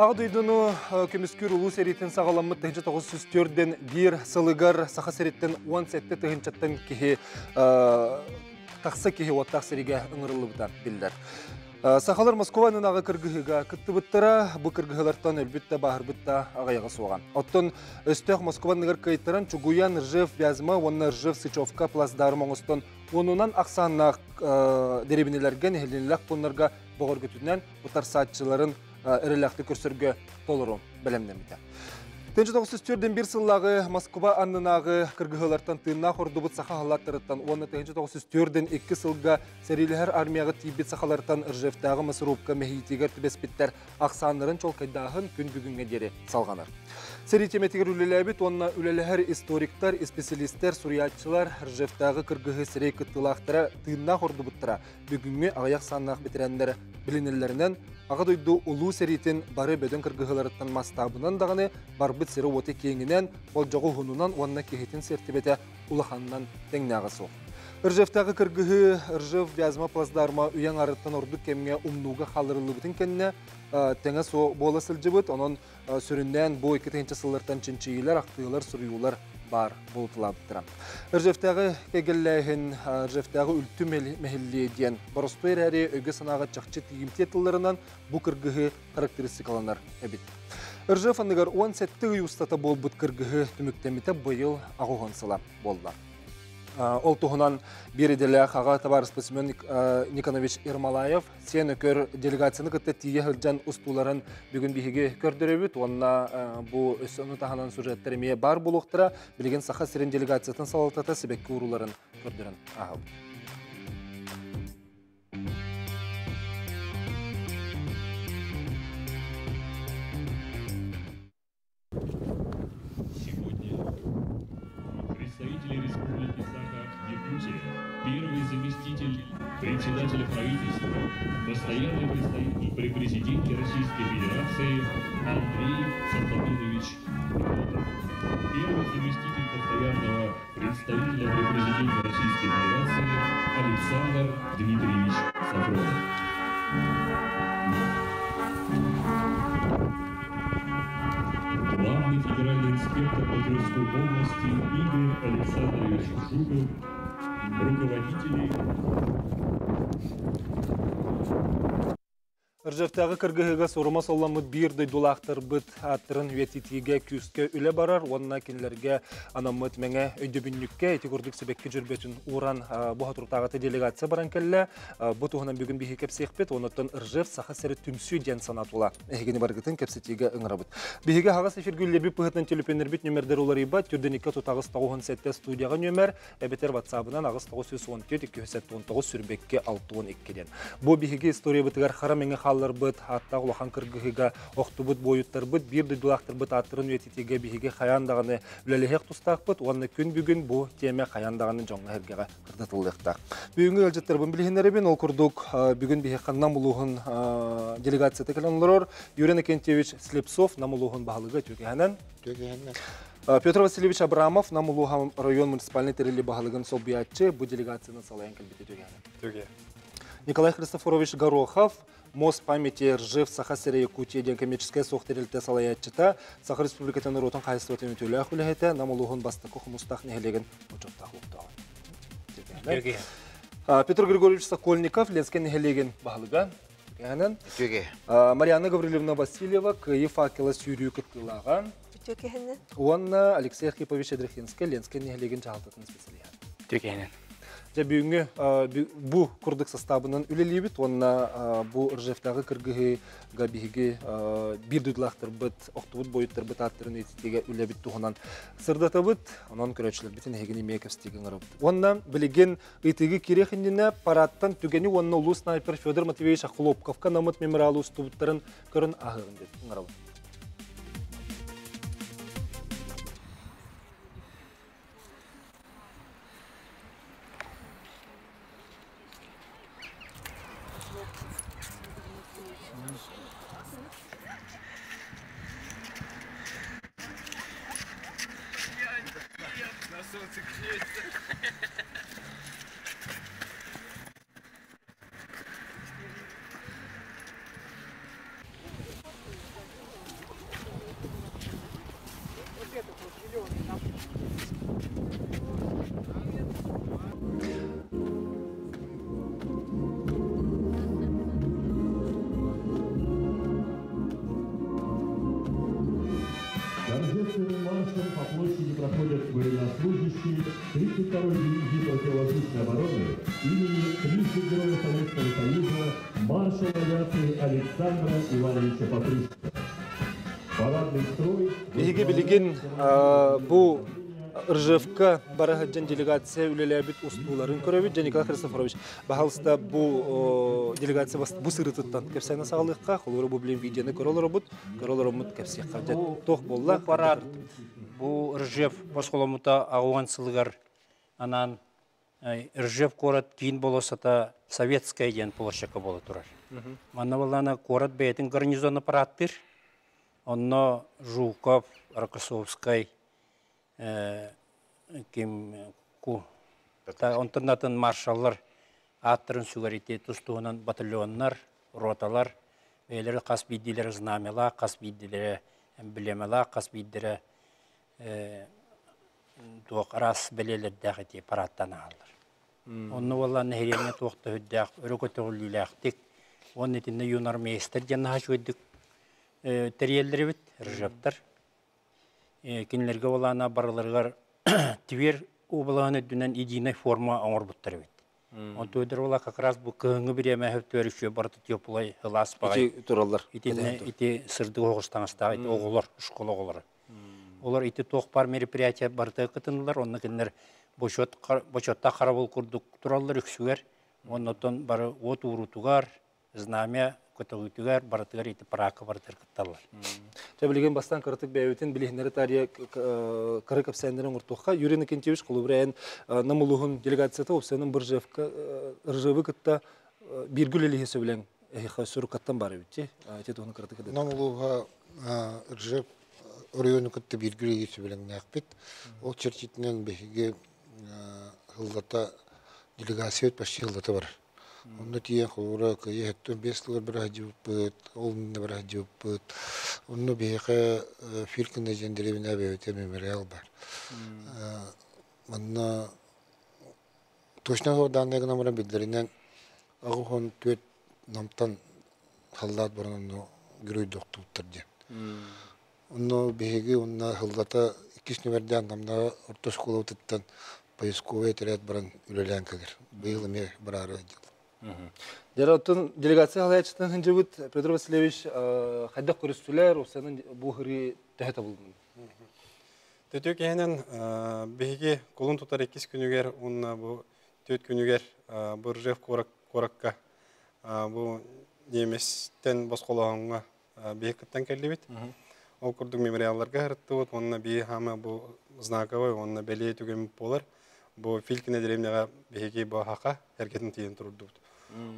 Ағдойдыны көміскер ұлу сәретін сағаламы 1904-ден бір сылығар сақа сәреттен 17 тұхынчаттан кеге тақсы кеге оттақ сәреге ұңырылығыда білдер. Сақалар Москваның аға кіргіға күтті бұттыра, бұл кіргіғалардан өлбітті бағыр бұтта ағаяға соған. Оттын өстіқ Москваның кайттырын Чугуян, Ржев, Вязма, онна Ржев, Сычевка, Плацдарым оңыстын. Онынан ақсаннақ деребінелерген әйленілік бұнларға бұғыр көтінен бұтар саатчыларын әріләқті көрсірге толыру білімдемеді. 1904-ден бір сыллағы Москва аннынағы кіргіғылартан тыынна қордубыт сақа халаттырыттан, оны 1904-ден 2 сылға сәрелігер армияғы тибет сақаларттан Ржевтағы Мысырупқа мәхейтегер түбеспеттер ақсанларын чолкайдағын күн бүгінге дері салғаныр. Сәритеметігер үлеләбет, онына үлеләхер историктар, специалисттер, суриятчылар Ржевтағы кіргіғі сәрей күттілақтыра тыынна қордубыттыра бүгінге ағаяқ саннақ бітірәндері білінелерінен ағадойды ұлу сәретін бары бөдің кіргіғыларыттан мастабынан дағаны барбыт сері оты кеңінен, ол жоғы ғынынан онына кехетін сертібеті ұлықанынан тәңнағы соқ. Ржевтағы кіргіғі Ржев, Вязма, Плацдарма үйен арыттан ордық кемге ұмнуға қалырылы бұтын кәніне тәңі со болы сілжі бұт, оның сүрінден бұл 2-тенші сылыртан чынчыйлар, ақтығылар, сұруылар бар болтылабыттыра. Ржевтағы кегелләйін Ржевтағы үлті мәхіллейден барыстой әрі өгі санаға чақчы тиімте тылларынан бұл кіргіғі характеристикаланар әбіт. Ржев анығар 17 ұйыстата бол бұт кіргіғі түміктеметі бұйыл ағуғансыла болды. Ол тұғынан беределік аға табар спасмен Никонович Ермолаев сен өкөр делегацияны күтті тие ғылжан ұстуларын бүгін бейге көрдіребіт. Онына бұл өсіні тағынан сюжеттеріме бар болуқтыра білген сақа сирен делегациятын салалтата себекке ұруларын көрдірін ағыл. Первый заместитель председателя правительства, постоянный представитель при президенте Российской Федерации Андрей Сантаминович Котов. Первый заместитель постоянного представителя при президенте Российской Федерации Александр Дмитриевич Сафронов. Главный федеральный инспектор по Тверской области Игорь Александрович Жуков, руководители. Ржевтағы кіргіғіға сұрыма солламыд бірді дулақтыр бұд аттырын ветитіге күске үлі барар, онына кенлерге анамыд мәңе өйдебіннікке әті көрдік себекке жүрбетін уран бұға тұртағаты делегация баран кәлі. Бұд оғынан бүгін бейі кәпсеқпет, оныттың Ржев сақа сәрі түмсүй ден санатула. Әйгені барғытын кәпсетіге ұңыра бұд. Бейіге хағас эфиргүллебі пұғытын телепенер біт нөмердер олар ебат, түрденікке тұтағыз 9-7 студияға нөмер, әбетер ватсабынан ағыз 914-219 сүрбекке 6-12-ден. Бұл бейіге история бұтығар қара мәңе қалар бұд, аттағы лоқан кіргіға оқты бұд, бойыттар бұд, бірді дұлақтыр бұд аттырын өтетеге бейіге қаяндағаны үлеліғек тұстақ бұд, оны күн бүгін бұл теме қаяндағаны жоңға әргеға қырдатылдықтақ. Бүгінгі әлжеттер бұн білгенлері ол күрдік бүгін бейі қаннан бұлуғын делегацияты кәлінлер Юрий Накентьевич Слепцов намылуғын бағылығы төкеғанан. Петр Васильевич Абрамов намылуғын район муниципальный терели бағылығын сол биятчы бұл делегацияны салайын кәлбеті төкеғанан. Николай Христофорович Горохов Мост памяти Ржев Саха Сирия Якутия ден коммерческая сохтерилте салаятчыта Саха Республикатын ротын қайсыты өтөлі хүләхеті намылуғын бастықы құмыстақ нәхелеген ұчоқтақ ұқтауын. Петр Григорьевич Сокольников Ленскен нәхелеген бағылыға. Марьяна Гаврилевна Васильева күйі факела сүйрию күттілаған. Онна Алексей Архипович Эдрехинский Ленскен нәхелеген жағалтатын специалиян. Бүгінгі бұл күрдік составынан үлелейбіт, онына бұл Ржевтағы кіргіға бейгі бір дүдлақтыр бұд, оқты бұд бойыттыр бұд аттырын өйтетеге үлелейбіт тұғынан сырдаты бұд, онын көрәтшілер бітін әйгені мейкәвстеген ғыры бұд. Онына білеген үйтігі керекіндіне параттан түгені онына ұлы снайпер Федор Матвеевич Хлопковқа намыт меморалы ұсты бұдтарын көрін ағығын деді ғыры бұд. Солнце греется. Дальше по площади проходят военнослужащие 32-й дивизии противовоздушной обороны имени трижды Героя Советского Союза маршала авиации Александра Ивановича Патрушева. Парадный строй... Биһиги билигин бу Ржевка барахаджан делегация үлеләбит устуларын көрөбүт. Николай Христофорович, бахалста бу делегация бу сырытыттан кепсәне сагалыкка, холуру бу билен видеоны көрөлөр бут кепсек каҗат тох болла. Бу парад, бу Ржев башкаламыта агуан сылгар анан Ржев корат кийин болосата советская ден площадка боло турар. Манна балана корат бейтин гарнизоны парадтыр. Онно Жуков, Рокоссовский, ким ку онтоннатын маршаллар аттырын сүгәрите тустуынан батальоннар, роталар, бейлер кас биддилер знамела, кас биддилер эмблемела, кас биддилер туак рас белелер дәгәти параттан алар. Онны валла нәһирене туакта хүддәк, өрөкөтөгүлиләктик. Он итинне юнар мейстер жанна хашуйдык терьелдер бит, Ржевтар. Кинлерге олана барылыргар тивер убаланы дүнен единой форма оңор буттар бит. Он төдер ола как раз бу кыңы биреме хөттөрүшө барты теплой хылас багай. Ити тураллар. Ити сырды огыстаңыста оголор, школ оголор. Олар ити тохпар мероприятие барты кытындылар, онны кинлер бочотта карабул курдук тураллар үксүгөр. Оннотон бары от урутугар, знамя көтөгүтүгөр барытыгар ити паракы бартыр кытталар. Жабилген бастан кыртык бәйбетин билихнери тария кырык апсәндерин уртукка Юрий Кентевич кулубрен намулугун делегацияты опсенин Ржевы кытта биргүл элихесе белән сурукаттан бары бит. Тетуны кыртык да. Намулуга Ржев районы кытта биргүл элихесе белән нәкбит. Ол чертитнен беге хыллата делегация почти хыллата бар. Онда тие холура кыйыттын 5 жылдар бир ажып, олны бир ажып. Онны беге фиркинде жендеребине бебете мемориал бар. Манна точно одан гына билдиринен агын төт намтан халлат барынны гөрөй доктуптар ден. Онны беге онна халлата 2 нөмерден намна орта школа өттен поисковый отряд баран үлелән калыр. Быйыл ме барары. Жараттын делегация халаячтан хынжыбыт Петр Васильевич хайдак көрүстүлөр, осанын бу хыри тәһәтә булды. Төтөк яһанан беге колун тутар 2 күнүгер, онна бу 4 күнүгер бу Ржев коракка бу неместен басколаганга бекеттен келди бит. Ол курдук мемориалларга хыртты, онна бие хама бу знаковой, онна беле түгем болар. Бу Филькине деревняга беге бу хака эркетин тиен турду.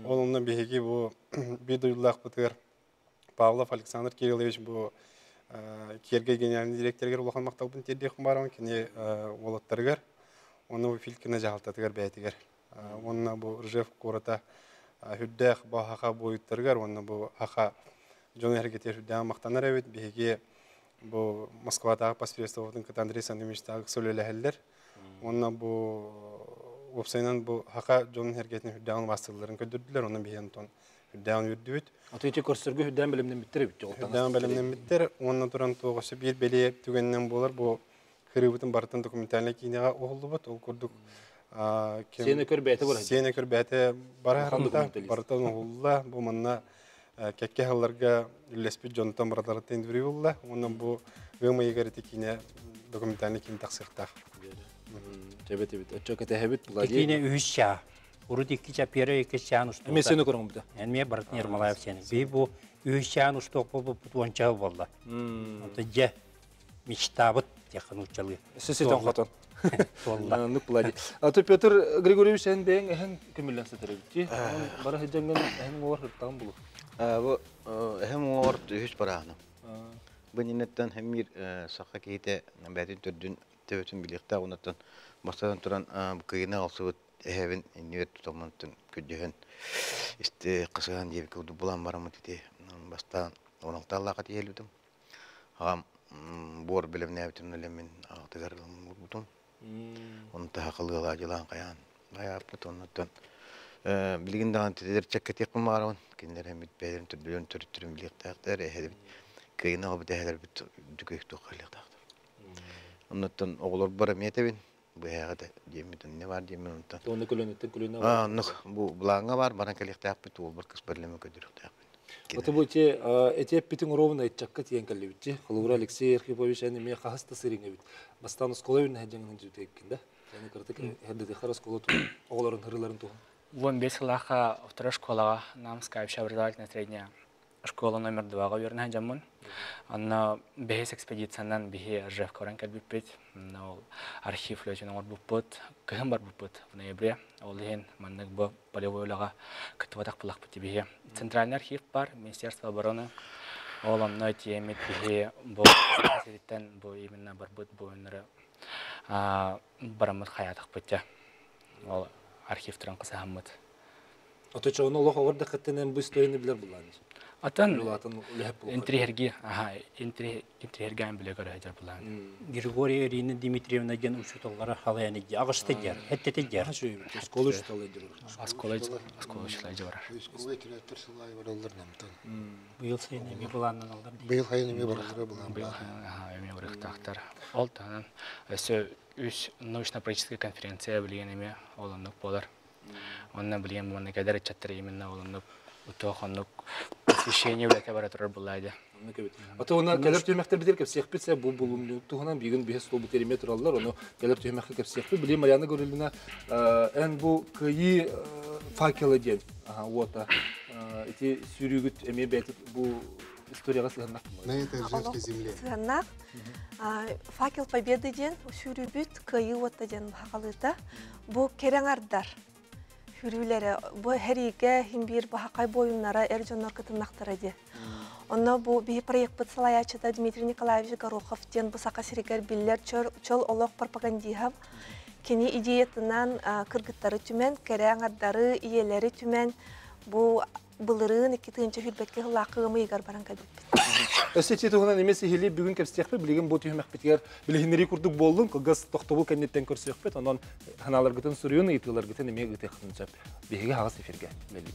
Ол онна беге бу бидуйлак бутер Павлов Александр Кириллович бу Керге генеральный директоргер улахан макталбын тердих барам кине волоттаргар. Оны Филькине жалтатыгар бәйтигер. Онна бу Ржев кората хүддәх бу хака буйттаргар, онна бу хака жон эркетер хүддә мактанар бит беге бу Москвадагы посредствоватын Андрей Сандомировичтагы сөйлөләһәлләр. Онна бу опсайнан бу хака жон эркетин хүддән бастырларын көдөрдүләр, онна беген тон хүддән үрдүбүт. Атыйчы көрсөргө хүддән белемден биттер бит. Хүддән белемден биттер, онна туран тогысы бир беле түгеннән болар бу хырыбытын бартын документальный кинега оголдубут, ол курдук Сене көрбәте бар. Сене көрбәте барахында бартын оголла, бу манна кәккә халларга үллеспит жонтан баралар тендри булла, онна бу гыма егәрте кине документальный кин таксырта. Тебет, чөкәтә һәбит була. Кине үһүшча. Урут 2 чапера 2 чанус. Мен сені көрөм буда. Мен Бартын Ермолаев сені. Би бу үһүшчан усток болуп тутуанча болду. Ото же мечтабыт якын учалы. Сесетен хатын. Толла. Нук була. Аты Петр Григорьевич әндәң әһен көмеллән сәтерәбит. Бара һәҗәнгән әһен вар хыттан булу. Бу һәм вар үһүш бараны. Биннеттен һәмир саха кейте бәдин төрдүн төбөтүн билектә унаттан бастан туран кыйна алсыбыт эһевин инвет томонтун көдөн исте кысаган дип көдү булан барамыт ди бастан онталлага тиелүдүм хам бор билемне бүтүн элемин алтыгарым бутум онта хакылыла жылан каян аяп бутоннотон билгиндаган тедер чеккетек кылмарым киндер эмит беден түрдөн төрүттүрүм билектактер эһе кыйна обдехер бит дүкөктө калыктак Ondan oğullar bara metebin. Bu hagada diyemeden ne var diyemen ondan. Onu különütten Bu bulanga var bana kalıkta yapıp ol bir kız parlament ködürükte. Ото бу эти питин ровно чакка тиен каллыбитти. Халура Алексей Архипович аны ме хаста сырыңа бит. Бастан сколовин хаҗаңын жүтеккин да. Яны кыртык хәдде харас колоту. Огларын хырларын ту. Вон бесилаха вторая школа, Намская общеобразовательная средняя школа номер 2 верно хаҗамын. Анна бехес экспедициянан бехе Ржев Коран калбиппет. Но архив лөчен ор буппут, кем бар буппут в ноябре. Ол дигән маннык бу полевой лага кытватак булак бит бехе. Центральный архив бар, Министерство обороны. Ол анна тиемет бехе бу сириттен бу именно барбут бу өнөрө барамыт хаятак битте. Ол архив тран кысамыт. Ото чоны Аллах авырда хаттенен бу историяны билер булган. Атын Булатын лехп булган. интригерген биле көрө жер булган. Григорий Ирина Дмитриевна ген учуталлары халаяны агышты жер, хеттете жер. Школа үчталы дир. Асколочлар жер. Үскүгө тирәттер сылай баралар намтан. Быйыл сайын эми буланнан алдар. Быйыл хайын эме баралар булган. Эме урыктактар. Ол танан өсө үс научно-практическая конференция билгенеме олонук болар. Онна билген муна кадер чаттыр именно олонук утохонук посвящение лаборатория булайды. Ото она келер төмәктер битер кеп сех битсе бу булумлы тугынан биген бес стол периметр аллар, аны келер төмәккә кеп сех били Марьяна Гурилина эн бу кыйы факелы ден. Вот эти сюрюгүт эме бетип бу историяга сыгынак. На этой Ржевской земле. Сыгынак. Факел Победы ден сюрюбүт кыйы вот ден хакалыта. Бу кереңардар. Хүрүләре бу хәриге химбир бахакай боюннара эрҗоннар кытыннактары ди. Онна бу би проект подсалаячыда Дмитрий Николаевич Горохов ден бу сакасиригер биллер чол олог пропагандиһав кини идеятынан кыргыттары түмен, керәңардары иеләре түмен бу былырын 2-нче хилбетке лакымы игар баран кабит. Өсөче тугынан эмеси хили бүгүн кепстехпе билген бу төмәк биткер билгенери курдук болдун, кыгыз тохтобул кеннеттен көрсөкпет, анан ханалар гытын сүрүн, итылар гытын эме гыты хынчап. Биге хагыс эфирге мели.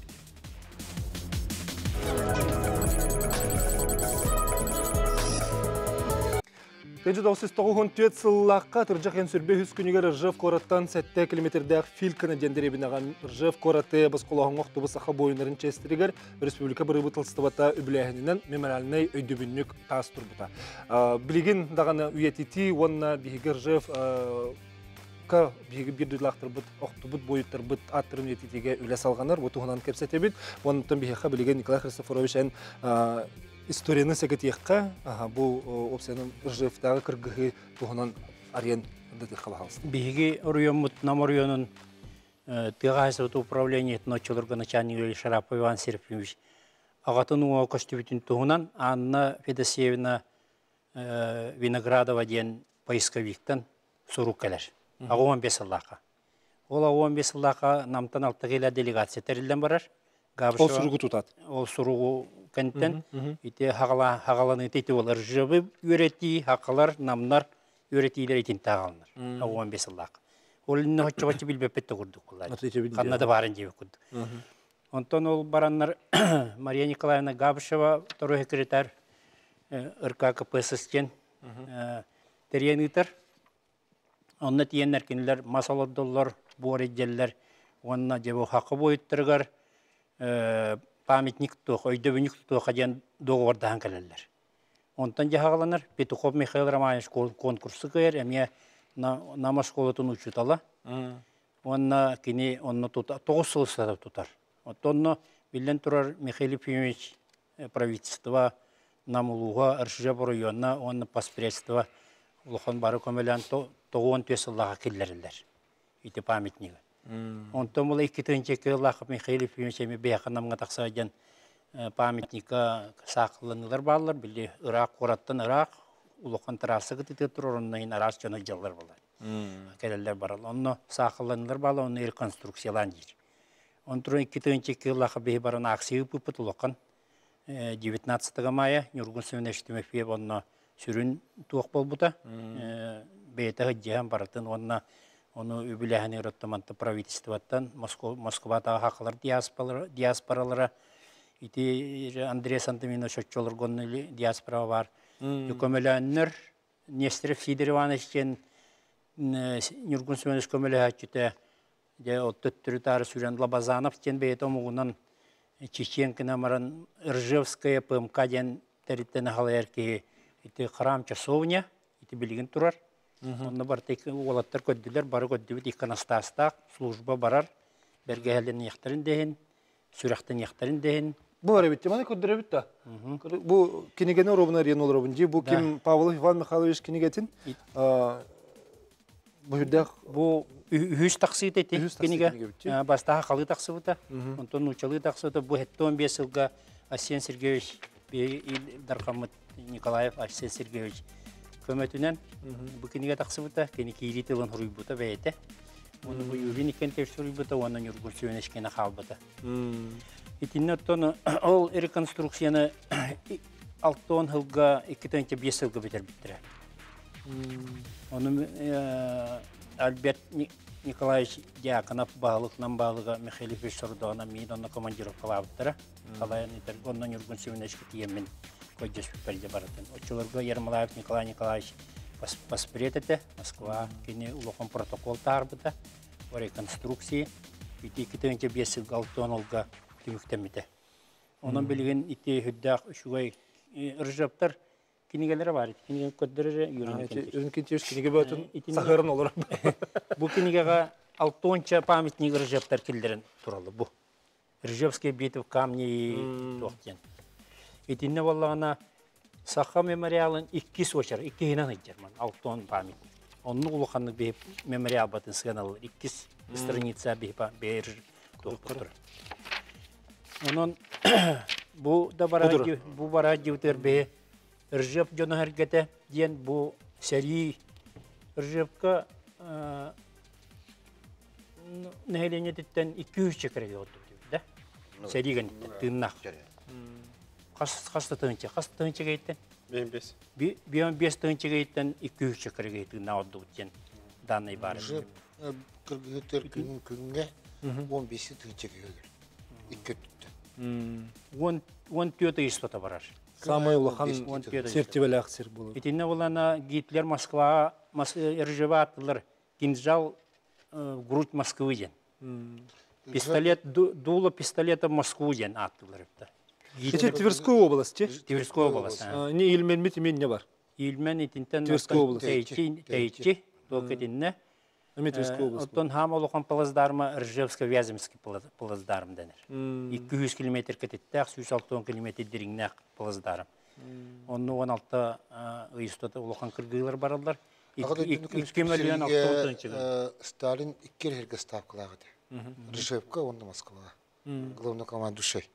Тәҗи 994 сыллакка Тыржак ен сүрбе хүс күнүгөр Ржев кораттан 7 километрдәк Фильканы дендеребинаган Ржев кораты басколаган автобус саха боюнарын честеригер республика бырыбытылстыбата үбләһеннән мемориальный өйдөбүннүк тас турбута. Билген даганы уятити онна биге Ржев ка биге бирдилактыр бут автобус боюттар бут аттырын уятитиге үлә салганнар, бу тугынан кепсетебит. Онтан биге билген Николай Христофорович историяны сәгәтиякка, бу опцияның Ржевтагы кыргыгы тугынан арен дәте халалс. Биги район Наморьонын тыгайсыт управление ночолорга начальник Шарапов Иван Серпимович агатын окоштыбытын тугынан Анна Федосеевна Виноградова ден поисковиктан суруккалар. Агон бесаллака. Ол 15 лака намтан алтыгыла делегация терилден барар. Ол суругу тутат. Ол суругу кенттен ите хагаланы тете олар жыбы өрети хакалар намнар өретилер итин тагалнар. 15 лак. Ол инне хоччобачы билбепетте курдук кулар. Каннада барын жебе курдук. Онтон ол бараннар Мария Николаевна Габышева, второй секретарь РК КПСС-тен терьенитер. Онна тиеннер кинилер масалоддоллар, буареджеллер, онна жебе хакы бойыттыргар памятник тух, өйдөбүнүк тух аден договордан келелер. Онтан жахаланар Петухов Михаил Романович конкурсы кайыр, эме нама школатын учутала. Онна кини онна тута 9 сылыстар тутар. Онтонно билен турар Михаил Ефимович правительство намулуга Ржев районна, онна паспредство улухан бары көмелен 9 сыллага келлерлер. Ите памятниги. Онтон бұл 2-нче лақып Михаил Ефимович эми бияқанамға тақсайден памятника сақылынылар балылар, білі Ирақ қораттан Ирақ, улуқан тарасы күтті тұр, онын арас жаны жаллар балар. Кәлелер барал. Онны сақылынылар балы, оны реконструкциялан жер. Онтон 2-нче лақып бейі баран ақсиы пұпыт улуқан 19 мая Нюргун Севнеш Тимофеев онны сүрін туық бол бұта. Бейті ғыджиған баратын онны оны үбіләхіне рөттаманты правительствоттан Москватағы хақылар диаспоралары ити Андрей Сантамино шөтчолыр гонны диаспора бар. Үкөмеләннер Нестеров Сидор Ивановичтен Нюргун Сөмелес көмелі әтчіті де оттыттыры тары сүрен Лабазанов тен бейт омуғынан Чеченкіна маран Ржевская ПМК ден тәріттені қалайарки ити храм часовня, ити білген тұрар. Онны бар тек олаттар көдділер, бары көддібіт иконастастақ, служба барар, бәргәлін яқтарын дейін, сүрәқтін яқтарын дейін. Бұл әребетте, маны көддір әбетті? Бұл кенегені робына рен ол робын. Бұл кем Павлов Иван Михайлович кенегетін? Бұл үйіз тақсыйт әті кенеге, бастаға қалы тақсыбыта, онтон ұчалы тақсыбыта. Бұл әттон бес жылға Асен Сергеевич, Дарқамыт Николаев Асен Сергеевич көмөтүнен бұл кенеге тақсыбыта, кене кейри тылын хұрыйбыта бәйті. Оны бұл үйін екен тәвші хұрыйбыта, оның үргін сөйінешкені қалбыта. Итинне оттон ол реконструкцияны 6 жылға 2-5 жылға бітер біттірі. Оны Альберт Николаевич Дьяконов бағылықнан бағылыға Михайлович Сордоғына мейін онына командировкала абыттыра. Қалайын етер, онынан үргін сөйінешкі тиеммен көйдес бүпперде баратын. Очылырға Ермолаев Николай Николаевич паспорет еті, Москва, кені ұлықын протокол тағырбыта, о реконструкции. Ити 2-5 жылға 6 жылға түміктемеді. Onun bilgin iti hüddaq şuay ırjaptar kinigelere var. Kinigen köddürere yürüyen. Özün kentiyoruz kinige bütün sahırın olur. Bu kinigega 6 памятник ыржаптар келдерін туралы bu. Ыржапский битв камни тоқтен. Итинне валлағына Саха мемориалын 2 сочар, 2 хинан ыджарман, 6 памятник. Onun улуханны бейіп мемориал батын сыганал 2 страница бейір тоқтыр. Onun bu da bara divter be Rjap jona hargete diyen bu seri Rjapka nehelene titten 200 çekere oldu da. Seri gan tınnak. Kas tınçı gayten. Bir 5 tınçı gayten 200 çekere gayten na oldu diyen danı ibaret. Rjap kırgıtır künge 15 tınçı gayten. 2 Он тёта истота барар. Самый улахан сертибелі ақсер болу. Итинне олана Гитлер Москва, Ржева аттылар, кинжал грудь Москвы ден. Пистолет, дуло пистолета Москву ден аттылар. Это Тверской область, Тверской область. Не Ильмен мит имен не бар. Ильмен итинтен Тверской область. Тейчи, толкетинне. Оттон хам олуқан пылыздарма Ржевско-Вяземский пылыздарым денер. 200 километр кететтәк, 160 километр деріңнәк пылыздарым. Оны 16 ұйыстоты олуқан кіргейлер баралар. 2 миллион 6 чыгы. Сталин 2 жерге ставкалағыды. Ржевка, онды Москваға. Главный командушай.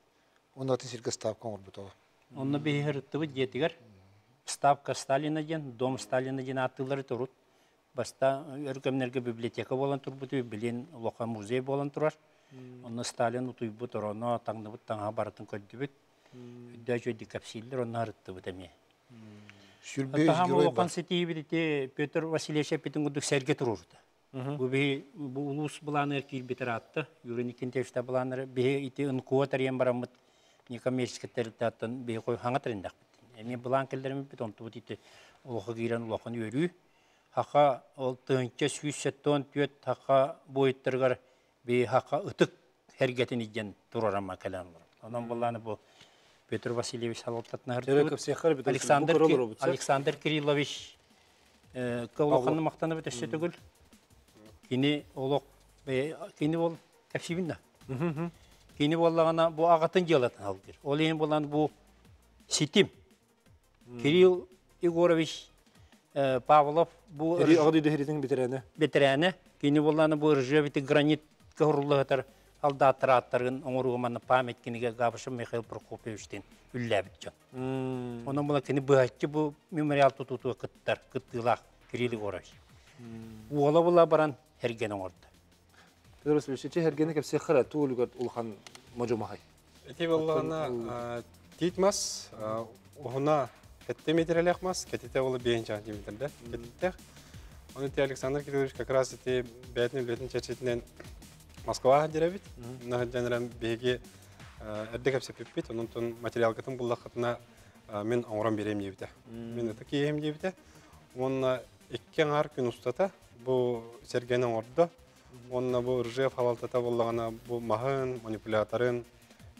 Оны атын жерге ставка орбытова. Оны бейгіріттігі детігер. Ставка Сталина ден, дом Сталина ден аттылары тұрут. Баста өркөмнерге библиотека болан турбуты, билен лоқа музей болан турар. Оны Сталин утуйбу туроно таңдыбыт таңа баратын көддібіт. Үдді жөйді капсилдер, оны арыттыбыт әме. Аттағам лоқан сетейбіді Петр Васильевич әпетін күдік сәрге тұрурды. Бұл ұлыс бұланыр кейл бітір атты. Юрinikin тевшті бұланыр. Бе ити ұнқуа тариян барамыд. Некоммерческая тәрілті аттын бе қой хаңа тарындақ біттін. Әме бұлан келдерімі біт, онты бұт ити ұлықы кейлен ұлықын өрі. Хақа ол тыңча сүйсеттон түйет хақа бойыттырғар бей хақа ұтық әргетін иден тұрарама кәлән бар. Онан боланы бұл Петр Васильевич салаттатына Александр Кириллович кәлоқанны мақтаны біт өссе түгіл. Кені олық, кені ол кәпсибінді. Кені болағына бұл ағатын желатын алғыр. Ол ең боланы бұл Ситим. Кирилл Егорович Павлов bu ağdı dehirin bitirene. Bitirene. Kini bolany bu Rjeviti granit kırılığıdır. Alda atratların onuruğumanı pamet kiniga gabışım Mikhail Prokopyevичтен üllebitcan. Onun bula kini bıhatçı bu memorial tututu kıttar, kıttılaq Kirill Егорович. Bu ola bula baran hergeni orada. Pedro Silvestre hergeni kepsi xara tuğulugat ulhan macumahay. Eti vallana titmas, ona Кеттемедер мас, кетете олы бейінчан демедерді. Кеттетек. Оны те Александр Кириллович как раз эти бәтінің білетін чәчетінен Москваға деребет. Мұны жәнірен бейге әрдік әпсеп өппет. Оның тұн материал кетін бұл лақытына мен оңыран берем дебіті. Мен өті кейем дебіті. онна иккен ар күн устата бу Сергейнин ордо. Онна бу Ржев халалтата боллагана бу махын манипуляторын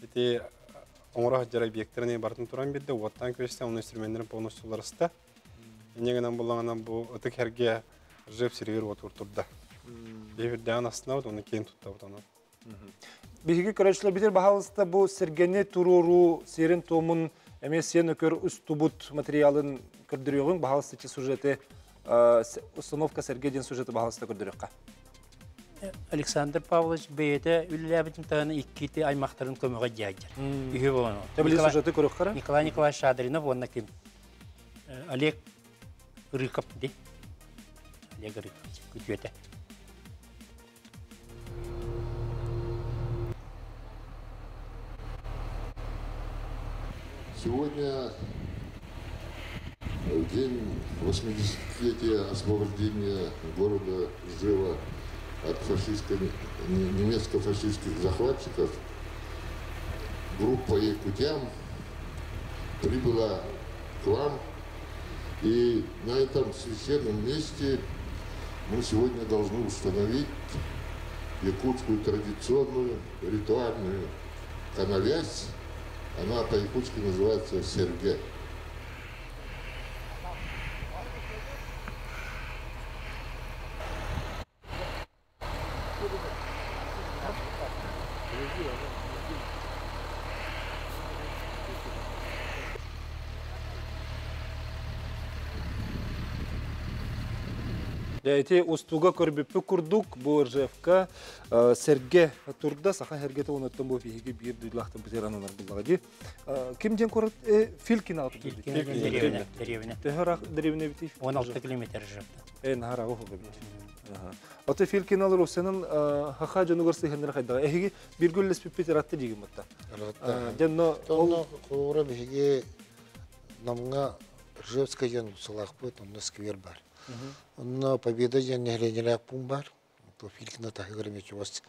эти оңрах жара объекттерине бартын туран бирде оттан көстө он инструменттерин полностью ларыста. Негенен боллагана бу ытык херге Ржев сервер отуртурда. Беверден астына оны кейін тұтта бұтаны. Беге көрәшілер бітер бағалысында бұл сергене туруру серін томын әмес сен өкөр үстубут материалын көрдіріғын бағалысты че сюжеті установка сергеден сюжеті бағалысты көрдіріққа. Александр Павлович бейеті үлілі әбітім тағыны иккеті аймақтарын көміға дегер. Үйі болуны. Тәбілі сюжеті көріқ қара? Николай Николаевич Шадринов, онна кем? Олег Рыков, де? Олег Рыков, күтуеті. Сегодня день 80-летия освобождения города Ржева от немецко-фашистских захватчиков. Группа якутян прибыла к вам, и на этом священном месте мы сегодня должны установить якутскую традиционную ритуальную канавязь. Она по-якутски называется серге. Эти устуга көрбіппі күрдік, бұл Ржевка серге тұрда, сақа хергеті оныттан бұл фейге бір дүйділақтан бітеранылар бұллаға де. Кімден көріп? Филькин аты тұрды? Филькин деревіне. Төхірақ деревіне бітей? 16 километр Ржевта. Нағарақ оқуға бітей. Аты Филькин алыр осының хақа жөні көрсі хендері қайдағы. Әхеге бір гүллес бітпетер атты деген мұтта. Тонна қоғыра бігеге намға Ржевска жен ұсылақ бұд, онда сквер бар. Онно победа жен нехленелек пун бар. То Филькина тахыгыр мечуас.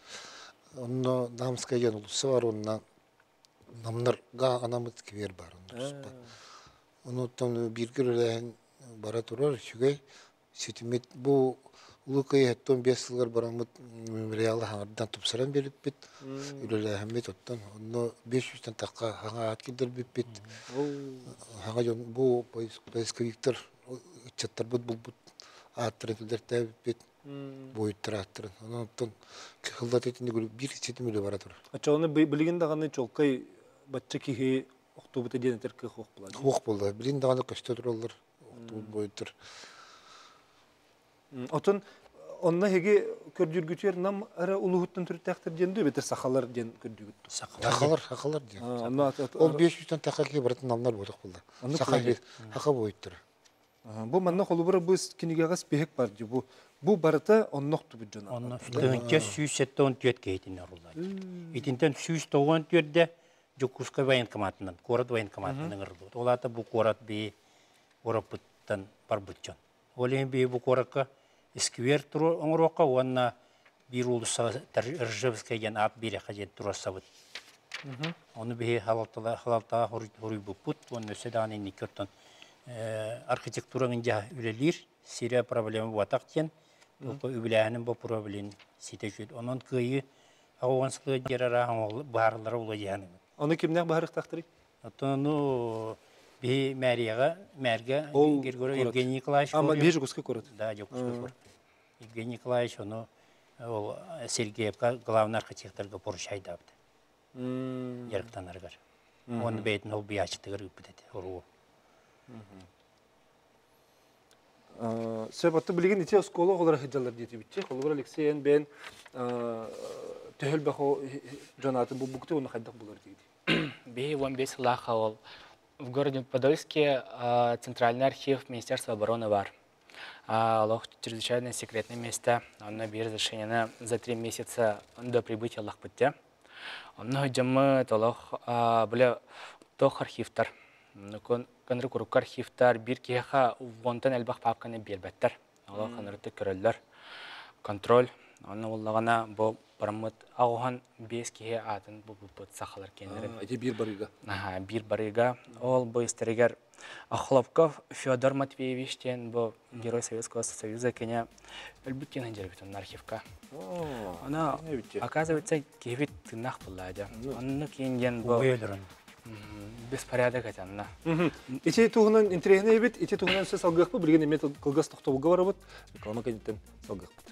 Онно намская жен улысы бар, онна намнарга анамыт сквер бар. Онно там биргүрелен бара турар, шугай сетимет бу улукай хаттон 5 жылдар барамыт мемориалы хаңардан тупсаран беріп бит. Үлеле әхмет оттан. Онно 500-тан таққа хаңа аткелдер бит бит. Хаңа жон бу поисковиктер чаттар бұд аттырын тәбіп бет, бойыттыр аттырын. Онын қылдат етінде көріп бір сетім өлі бара тұр. Ачауыны білген дағаны чолқай батчы кейі оқты бұты денетер кеқ оқ болады? Оқ болды. Білген дағаны көсті тұр олар, оқты бұд бойыттыр. Отын, онына хеге көрдүргүтер нам әрі ұлығыттың түрі тәқтір денді, бетер сақалар ден көрдүгітту? Сақалар ден. Ол 500-тан таққа баратын намнар бодық болды. Сақа бойыттыр. Бұл манна қолыбыры бұл кенегеғас бейік бар де. Бұл барыта онноқты бұл жона. Онноқты сүйсеттен түйет кейтін арулайды. Етінтен сүйістоған түйерде жүккускай военкоматынан, корат военкоматынан ұрылды. Олаты бұл корат бей орапыттан бар бұтчан. Олен бей бұл коратқа сквер тұру оңыроққа, онына бір ұлыса Ржевскайден ат бере қажет тұраса бұд. Оны бей халалтаға хұрый бұд, оны өсе дағаны некерттен архитектураның жа үлелер, сирия проблема батақ кен, үләнің бұл проблем сете жүд. Оның көйі ағуансылығы жерара бағарлары ұлы жаны. Оны кімнен бағарық тақтыры? Оны бей мәрге Евгений Николаевич. Ама бей жүгіскі көреді? Да, жүгіскі көреді. Евгений Николаевич оны Сергеевка главный архитекторға поручайды абды. Еріктан арғар. Оны бейтін ол биячытығыр үппедеді. Сөйбатты білген ете скола олар хеджалар дейті бітте. Қолыбыр Алексейен бен төхіл бақы жанаты бұл бұқты оны қайдақ болар дейді. Бей 15 лаха ол. В городе Подольске Центральный архив Министерства обороны бар. Лох чрезвычайно секретное место. Оно без разрешения за 3 месяца до прибытия Лахпутте. Оно джамы толох были тох архивтар. Кондры курuk архивтар бир кеха вонтан элбах папканы бербеттер. Алла ханырты көрөллөр. Контроль. Аны уллагана бу барамыт ауған 5 кие атын бұлбұт сақалар кендерін. Эти бир барыга. Бир барыга. Ол бұл истерегер Хлопков Федор Матвеевичтен бұл Герой Советского Союза кене өлбіттен ханжербетін архивка. Она, оказывается, кевит тынақ бұлады. Оны кейінген бұл беспорядок атанна. Ити туғынан интерегіне бит, ити туғынан сөз салғақ бұл, білген емет қылғас тоқтауға бара бұд, реклама кәнеттен салғақ бұд.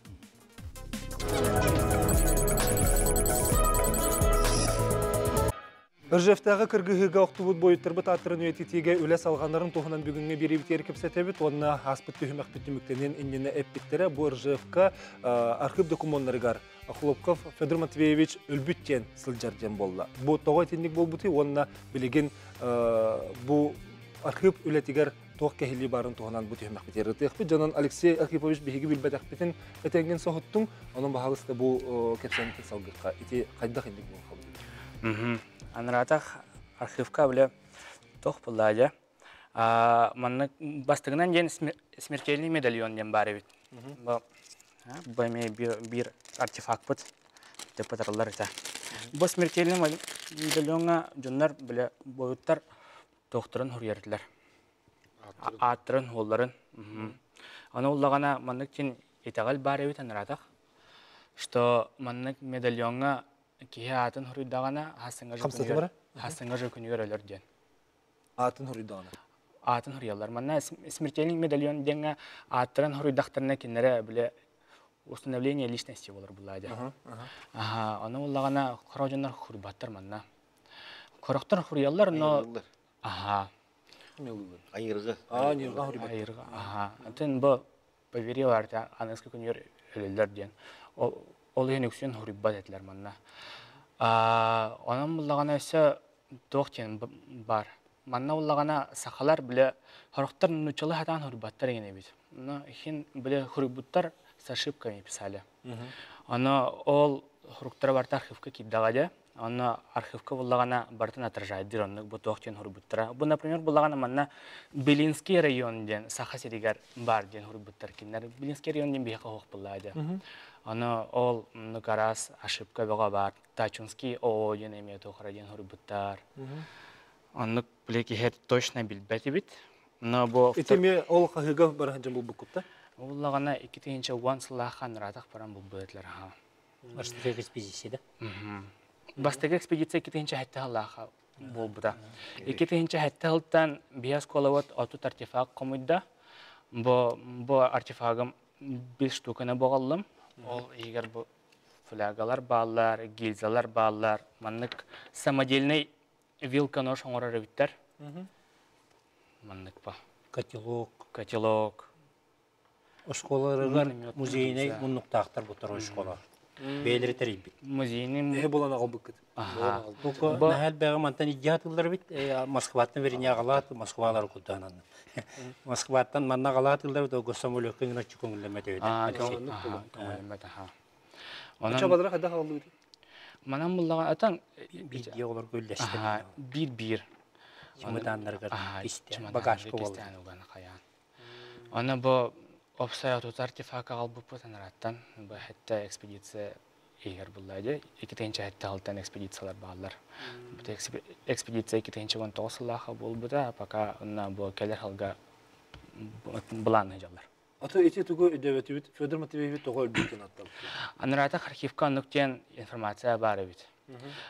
Ыржефтағы кіргіғіға оқтыбыд бойыттырбыт аттырын өйтетеге үлі салғанларын туғынан бүгінге бері бітер кепсетебіт, онына аспыт түйімәк бүттіміктенен иннені әппеттері бұл Ыржефқа архив документарығар. Хлопков Федор Матвеевич өлбіттен сылжарден болды. Бұл тоғай теннік бол бұты, онына білеген бұл архив үлетігер тоқ кәхілі барын туғынан бұл түйімәк бітер. Жанан Алексей Архипович бігігі білбәт әқпетін әтәңген соғыттың, оның бағалысты бұл кепсенетін салғыққа. Ити қайдақ ендік бұл қабыл. Анратах архивка біле тоқ бұлады. Манны бастығынан ден смертельный медальон ден бары бит. Бұл бір артефакт бұд деп бұтарылар еті. Бұл смертельный медальонға жонлар біле бойыттар тоқтырын хүрерділер. Аттырын, оларын. Оны олағана маннық тен етағал бары бит анратах, что маннық медальонға кие атын хүрдағана хасыңға жөкінігер өлір ден. Атын хүрдағана? Атын хүрялар. Манна смертельный медальон денге аттырын хүрдақтарына кенлері біле установление личности олар бұлады. Оны олағана құрау хүрбаттар манна. Құрақтар хүрялар, но... Айырғы. Айырғы. Атын бұл поверил арта аныңызғы күнігер өлілер ден. Ол ең өксен хүрбат әтілер манна. Оның бұлағана өсі тоқтен бар. Манна бұлағана сақалар біле құрықтар нүчілі хатан хүрбаттар егіне бейді. Хин біле хүрбуттар сашипками писали. Оны ол құрықтар барты архивка киддағады. Оны архивка бұлағана бартын атыржайдыр онық бұл тоқтен хүрбуттара. Бұл, например, бұлағана манна Белинский район ден сақа серігер бар ден хүрбуттар кенлер. Белинский район ден бейқа хоқ бұлады. Оны ол нұқарас ашипка бұға бар. Тачунский ООО ден әме тоқыра ден хүрбуттар. Оны білекі хет точно білбәті біт. Етеме ол қағыға барған жан бұл бұқытта? Олағана 2-1 сылаққан ратақ баран бұл бөйтлер. Бастығы экспедиция, да? Бастығы экспедиция 2-1 хәтті алаға бұл бұда. 2-1 хәтті алттан бияз қолауат отут артефак қомыйда. Бұл артефагым 5 штуканы боғалым. Ол егер бұл флягалар баллар, гильзалар баллар, маннық самодельный вилка нож оңырары біттер. Маннық ба. Котелок. Ошқоларығар музейіне мұнықтақтар бұтыр ошқолар. Бейлері тәрейін бит. Музейінің... болан ағал бұқыт. Нәхәл бәғі мантан идиятылар бит. Москваттан веріне ағалаты, Москвалар құддананы. Москваттан манна ағалатылар бит, ғосам өлөккен ғынатчы көңілдемет өйді. Қанша бадыра қайда қалды өйді? Манан бұллаған атан... Бидия олар көлдесті. Bir. Чемоданларға кесте, багажқа болды. Оны бұл опсай отут артефак ағал бұппытан араттан. Бұл хәтті экспедиция егер бұллайды. 2-ші хәтті алтан экспедициялар бағалар. Бұл экспедиция 2-ші 19 сылаға бол бұда, пока бұл кәлер халға бұланы жалар. Аты эти туго өдөбөтү бит, Федор Матвеевич того өлбүткен аттал. Анрата архивка нүктен информация бар бит.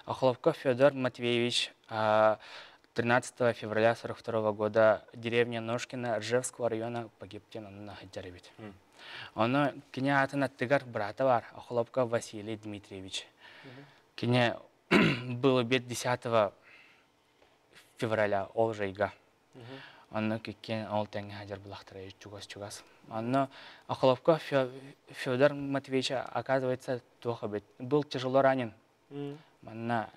Хлопков Федор Матвеевич 13 февраля 1942 года деревня Ножкина Ржевского района погибтен он на хаджаре бит. Оны кине атын аттыгар брата бар, Хлопков Василий Дмитриевич. Кине было бит 10 февраля ол жайга. Оны кекен ол тәңе хаджар булахтырай чугас. Оны Хлопков Федор Матвеевич, оказывается, плохо бит. Был тяжело ранен. Манна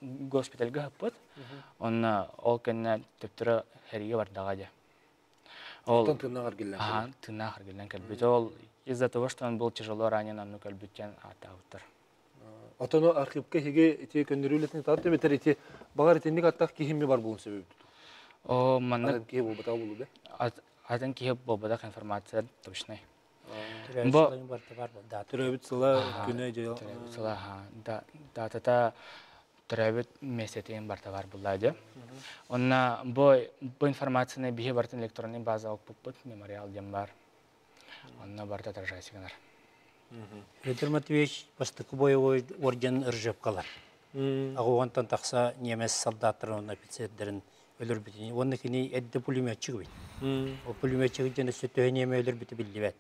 госпитальга хаппыт. Он ол кенне төптөрө хериге бардагады. Ол тынагар келген. Тынагар келген калбит. Ол из-за того, что он был тяжело ранен, он калбиттен атаутыр. Атоно архивка хеге эти көндүрүлөтүн татты бетер эти багар этендик аттак кихимми бар булун себеби. О, манна ке бул бата булду да. Атын киеп болбадак информация точно. Түрөбүт сыла күнө жыл. Датата төрәбит месетен барта бар буллады. Онна бу информацияны бихи бартын электронный база алып мемориал дем бар. Онна барта отражайсыгынар. Петр Матвеевич постык боевой орден ыржып калар. Агуантан такса немес солдаттарын, офицерлерин өлөр битин. Онны кини эдде пулеметчик бит. О пулеметчик жана сөтө неме өлөр бити билдибет.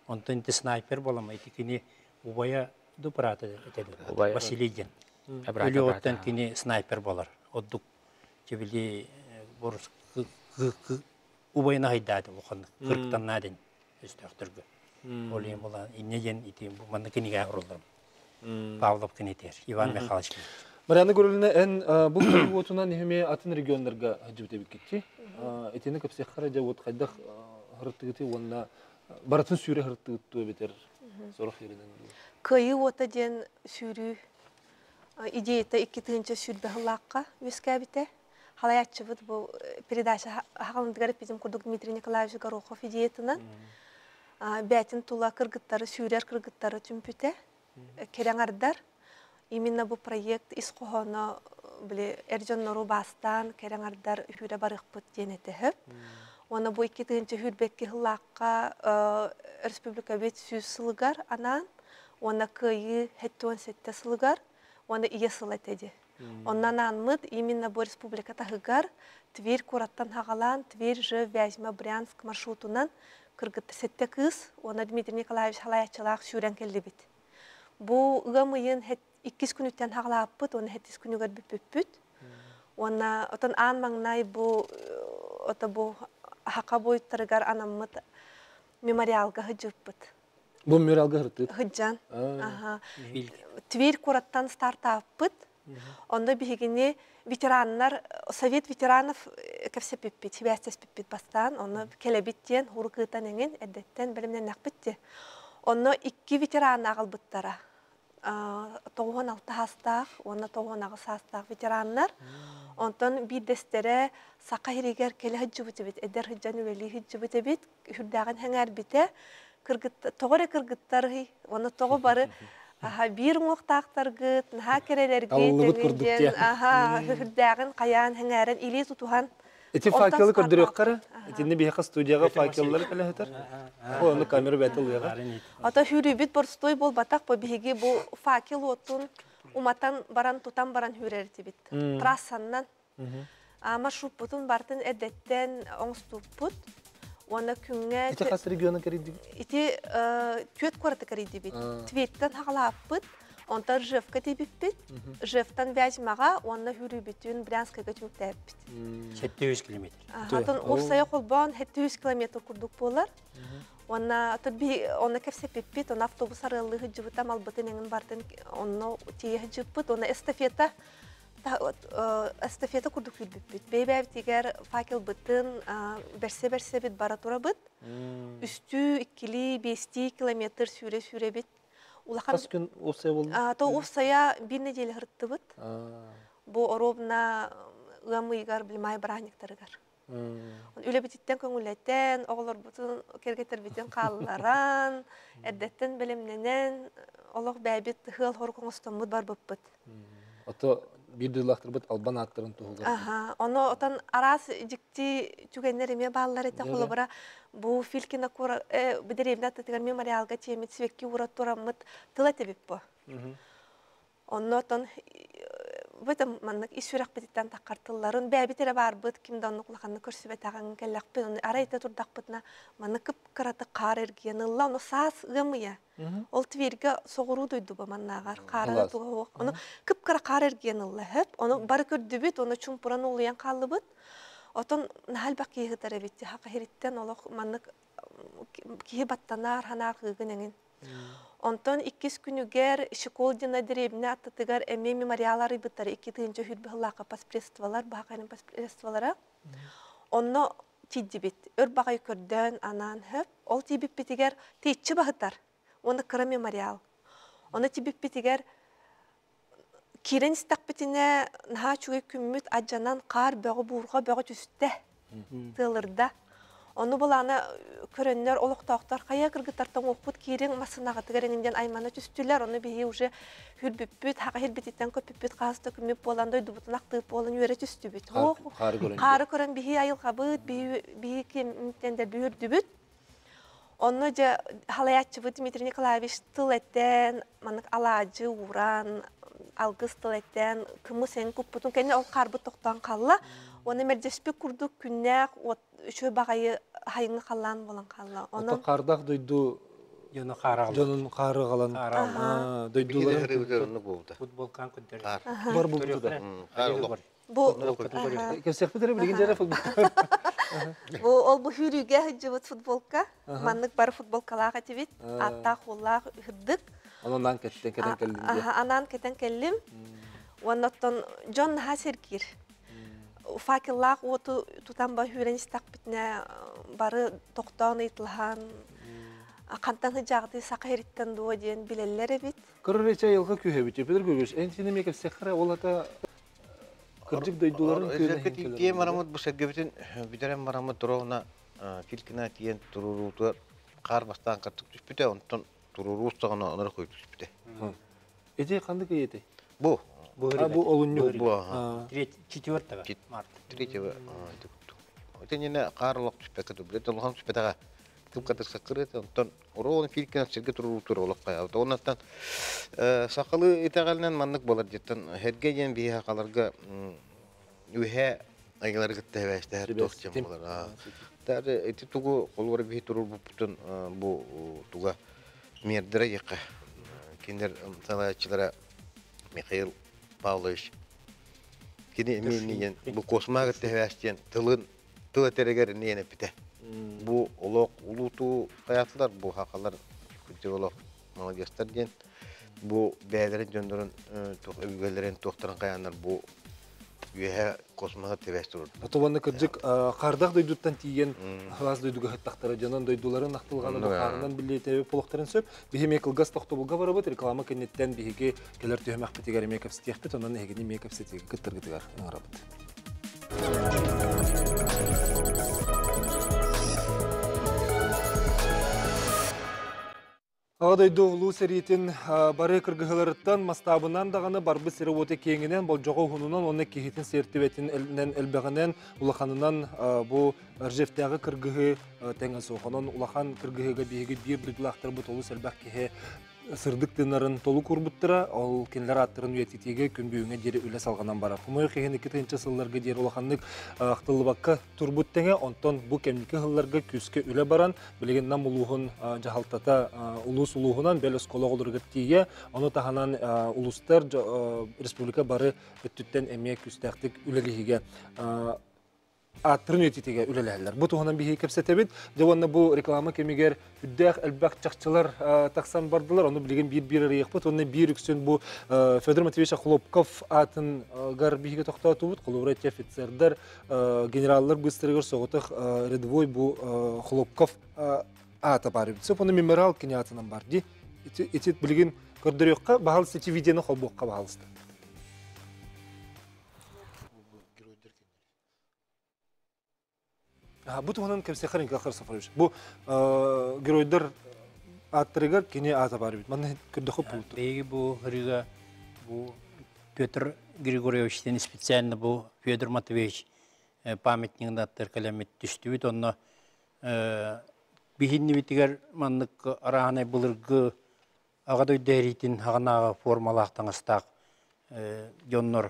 Онтон те снайпер боламай кини убая дупрата этеди. Василийден. Өлөттөн кини снайпер болар. Оддук жебили борус убайна хайдады букан. 40-тан наден өстөктөргө. Олем була иннеген итим бу мана киниге урулдым. Павлов кинетер, Иван Михайлович. Марьяна Гурулина эн бул отунан неме атын региондарга жибтебик кетти. Этени кепсе хараja вот кайдах хыртыгыты онна баратын сүйрө хыртыгыты бетер. Сорох еринен. Кыйы ота ден сүйрүү идеята 2-нче сүрбе хылакка вескабите. Халаячыбыт бу передача хагылдыгар bizim курдук Дмитрий Николаевич Горохов идеятынан. Бәтин тула кыргыттары, сүйрер кыргыттары түмпүте. Кереңардар. Именно бу проект исқохоно биле Эржоннору бастан кереңардар хүрө барыкпыт денетеп. Оны бу 2-нче хүрбекке хылакка республика бет сүз сылыгар анан, оны кыйы 17 сылыгар, оны ие сылатеди. Оннан анмыт именно бу республика тахыгар Тверь кураттан хагалан, Тверь же Вязьма Брянск маршрутунан кыргытты сетте кыз, оны Дмитрий Николаевич халаячылак сүйрен келди бит. Бу ыгамыйын 2 күнүттен хагалаппыт, оны 7 күнүгөр бүппүт. Оны отон ан маңнай бу хака бойуттарыгар анаммыт мемориалга хыжыппыт. Бу мемориалга хыртыт? Хыжан. Тверь кураттан стартаппыт. Онда бигини ветераннар, совет ветеранов кепсепиппит, хибястеспиппит бастан, оны келебиттен, хурукытан энген, эддеттен білімнен нақпитти. Оны 2 ветеран ағылбыттара. 96 хастақ, оны 96 хастақ ветераннар. Онтон бидестере сақа хиригер келе хыджыбыты бит, эдер хыджан үлели хыджыбыты бит, хүрдағын хәңәр бите, тоғыры кыргыттары, оны тоғы бары бир моқтақтаргыт, наха керелерге тегенден, хүрдәғын қаян хәңәрін иле тұтуған. Эти факелы көрдірек қары? Этинне бейқа студияға факеллар кәлі Оны камера бәтіл ұяға? Ата хүрі бит борстой бол батақ по бейге бұл факел отын уматан баран тұтан баран хүрерді бит. Трассаннан. Маршрут бұтын бартын әдеттен оңступ бұт. Оны күнге... Ити қасы регионы кәрейді? Ити төт көрді кәрейді бит. Тветтен хағалап бұт. Онта Ржевка дебіп бит. Ржевтан Вязьмаға, оны хүрі бітін Брянскайға түміктәп бит. 700 километр. Атын Орсая қолбан 700 километр күрдік болар. Оны кәпсеп бит, оны автобус арылы хыджыбытам албытын еңін бардын, оны тие хыджыбыт, оны эстафета күрдік хүрбіп бит. Бейбәв тегер факел бытын бәрсе бит бара тура бит. Үсті 2-5 километр сүре бит. Қас күн Орсая болды? Орсая бір неделі хыртты бит. Бұ оробна ғамыйғар білмай бұрағниктарығар. Үлі бітіттен көңілеттен, оғылар бұтын кергетер бітін қалыларан, әддеттен білімненен, олық бәйбет ғыл хорқың ұстамыд бар бұппыт. Ото bir dılaqtır bit alban attırın tuğulgar. Onu otan aras jikti tügenlerime bağlar ete kolabara bu filkina kura bidirevna tatigar memorialga çemit svekki urat toramıt tıla tebip bu. Onu otan Бөтім маннық исүрек бететтен таққартыларын бәбетері бар бұд, кімді оны құлақанны көрсібет ағын кәлләқ бет, оны арайта тұрдақ бұдына маннық күп қыраты қар әрген, ұлла оны саас ғымыя. Ол тверге соғыру дойды ба маннағар, қары туға оқ. Оны күп қыра қар әрген ұлла хөп, оны бары көрді бет, оны чүмпыран ұлыян қалды бұд. Отын нәл бақ кейғытары бетті, хақы хереттен олық маннық кейі баттанар, ханар ғығын әңін. Онтон 2 күнүгер Шиколдина деревне аттатыгар эме мемориалары быттары 2-нче хүрбыллака паспредстволар, бақайның паспредстволара. Онно тиддибит, өр бағай көрдөн анан хөп, ол тибип битигер тейчі бағыттар, оны кыра мемориал. Оны тибип битигер кирен истақ битине наха чугай күммүт аджанан қар бөғі буырға бөғі түсті тылырда. Onu bulana körönler oluqtaqtar kaya kırgıtartan okut kirin masınağı tıgarıngından aymana tüstüler onu bihi уже hürbüppüt haqa hirbititten köpüppüt qasta kümüp bolanday dubutun aqtıyıp bolan yöre tüstübüt. Qarı körön bihi ayılqabıt bihi kimtender büyürdübüt. Onu ja halayatçı Dmitri Nikolaevich tıl etten, manık alacı, uğran, algız tıl etten, kımı sen kuputun kendi ol qarbu toqtan qalla. Onu mercespek kurduk künnək, şö bağayı hayını qallan bolan qalla. Ota qardaq duydu Yonu qarağalı. jonun qarı qalan. Duydular. Futbol kan kudderi. Бар булды да. Bu Кепсек битер билген жара футбол. bu hürüge hıcıvıt futbolka. Manlık bar futbolkalağa tibit. Atta xullaq hırdık. Ondan ketten kellim. Anan keten kellim. Ondan John Haserkir. Fakillaq otu tutan ba hürenis takbitne barı toqtan itılhan. Qantan hıcaqdı saqheritten duo diyen bileller bit. Kırreçe yılga kühebit. Pedir görüş. Entini me kepsek xara olata kırcık duyduların Özellikle diye maramut bu sergebitin bideren maramut duruna filkina diyen tururutu qar bastan qattık düşpüte ondan tururu sağına onları koydu düşpüte. Ece kandı ki yeti. Bu Bu olunyu. Bu. 4 март. Третьего. Это не на qarlıq düşpeke de bilet olğan düşpete tıpkı sakırıt ondan orun filkina serge tururu olaqqa. Ondan saqalı itaqalnan manlık bolar jetten herge yen biha qalarga ühe aygalar gitti hevesler toqcam bolar. Tar eti tugu qolwar bihi turur butun bu tuga merdire yaqa. Kinder salayçılara Mikhail Pavlovich kini eminiyen bu kosma gitti hevesden tıl tereger niyene pite. Bu oloq ulutu hayatlar bu haqalar kütüoloq malagestler diyen bu beylerin jöndürün övgelerin toqtaran qayanlar bu ühe kosmaga tevesturur. Atovanna kırcık qardaq duyduttan tiyen hlas duyduga hıttaqtara janan duyduların aqtılğanı bu qarından billi tebe poloqtарын söp bihi mekil gas toqto bulga barabat reklama kennetten bihige keler töhmaq bitigar mekap stiyaqbet ondan hegini mekap stiyaqbet kıttırgıtıgar ыңырабыт. Ağdaydı oğlu seriyetin bары kırgıhılarıttan mastabından dağını barbı seri ote kenginen bol joğu hununan onu kehitin sertivetin elbeğinen ulaqanından bu Rjevtəği kırgıhı təngə soğanan ulaqan kırgıhıga bihigi bir dıqlaqtır bu tolu selbəq kehe sırdık dınların tolu kurbuttıra, ol kendiler attırın üyetitege gün büyüğüne deri üle salganan barar. Kumoy kehen 2. sıllarga deri ulaqanlık aqtıllı bakka turbuttenge, ondan bu kemdiki hıllarga küske üle baran, bileginden uluğun jahaltata ulus uluğunan bel eskola olur gittiye, onu tahanan uluslar respublika barı büttütten emeye küstəqtik ülelihige attırın üyetitege ülelihler. Bu tuğanan bir hekepse tebit, devanna bu reklama kemiger hüddəq elbaq çaqçılar taqsan bardılar, onu bilegen bir arayıqbıt, onu bir üksün bu Fedor Matveyevich Xlopkov atın gar bihige toqta tubut, qoluvret ofitserler, generallar bыстырыгыр soğutuq redvoy bu Xlopkov ata bari. Söp onu memorial kiniyatından bar di. Etit bilegen gördürüqqa bahal seçi videonu xolboqqa bahalısdı. Bu tuğanan kemse xarin kaxar safaroviç. Bu güröyder attırıgar kini ata bari bit. Manne kürdüqü buldu. Beygi bu hırıga bu Petr Grigoryevich'ten spesialni bu Fedor Matveyevich pametniginde attır kalamet düştü bit. Onu bihinni bitiger manlık arahane bulurgu ağadoy deritin hağanağı formalaqtan ıstaq jonnor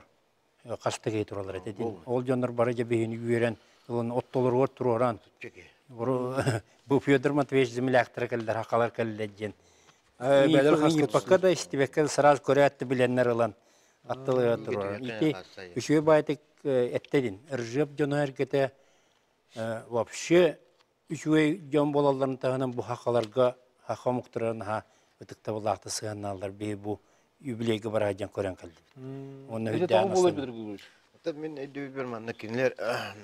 qastık eturlar edin. Ol jonnor barıca bihinni güveren ottolur var tururan. Bu Fedor Matveyevich zimilaqtır kelder haqalar kelledjen. Beyler xaskı Pakka da istibekkel sıraz koreyattı bilenler olan attılı tururan. İki üçüye baytık ettedin. Rjep jonu herkete вообще üçüye jon bolalların tağınan bu haqalarga haqa muqtıran ha ötükte bulaqtı sığanallar bir bu yübileyge barajan koren keldi. Onu hüddanasın. Min bir manna kinler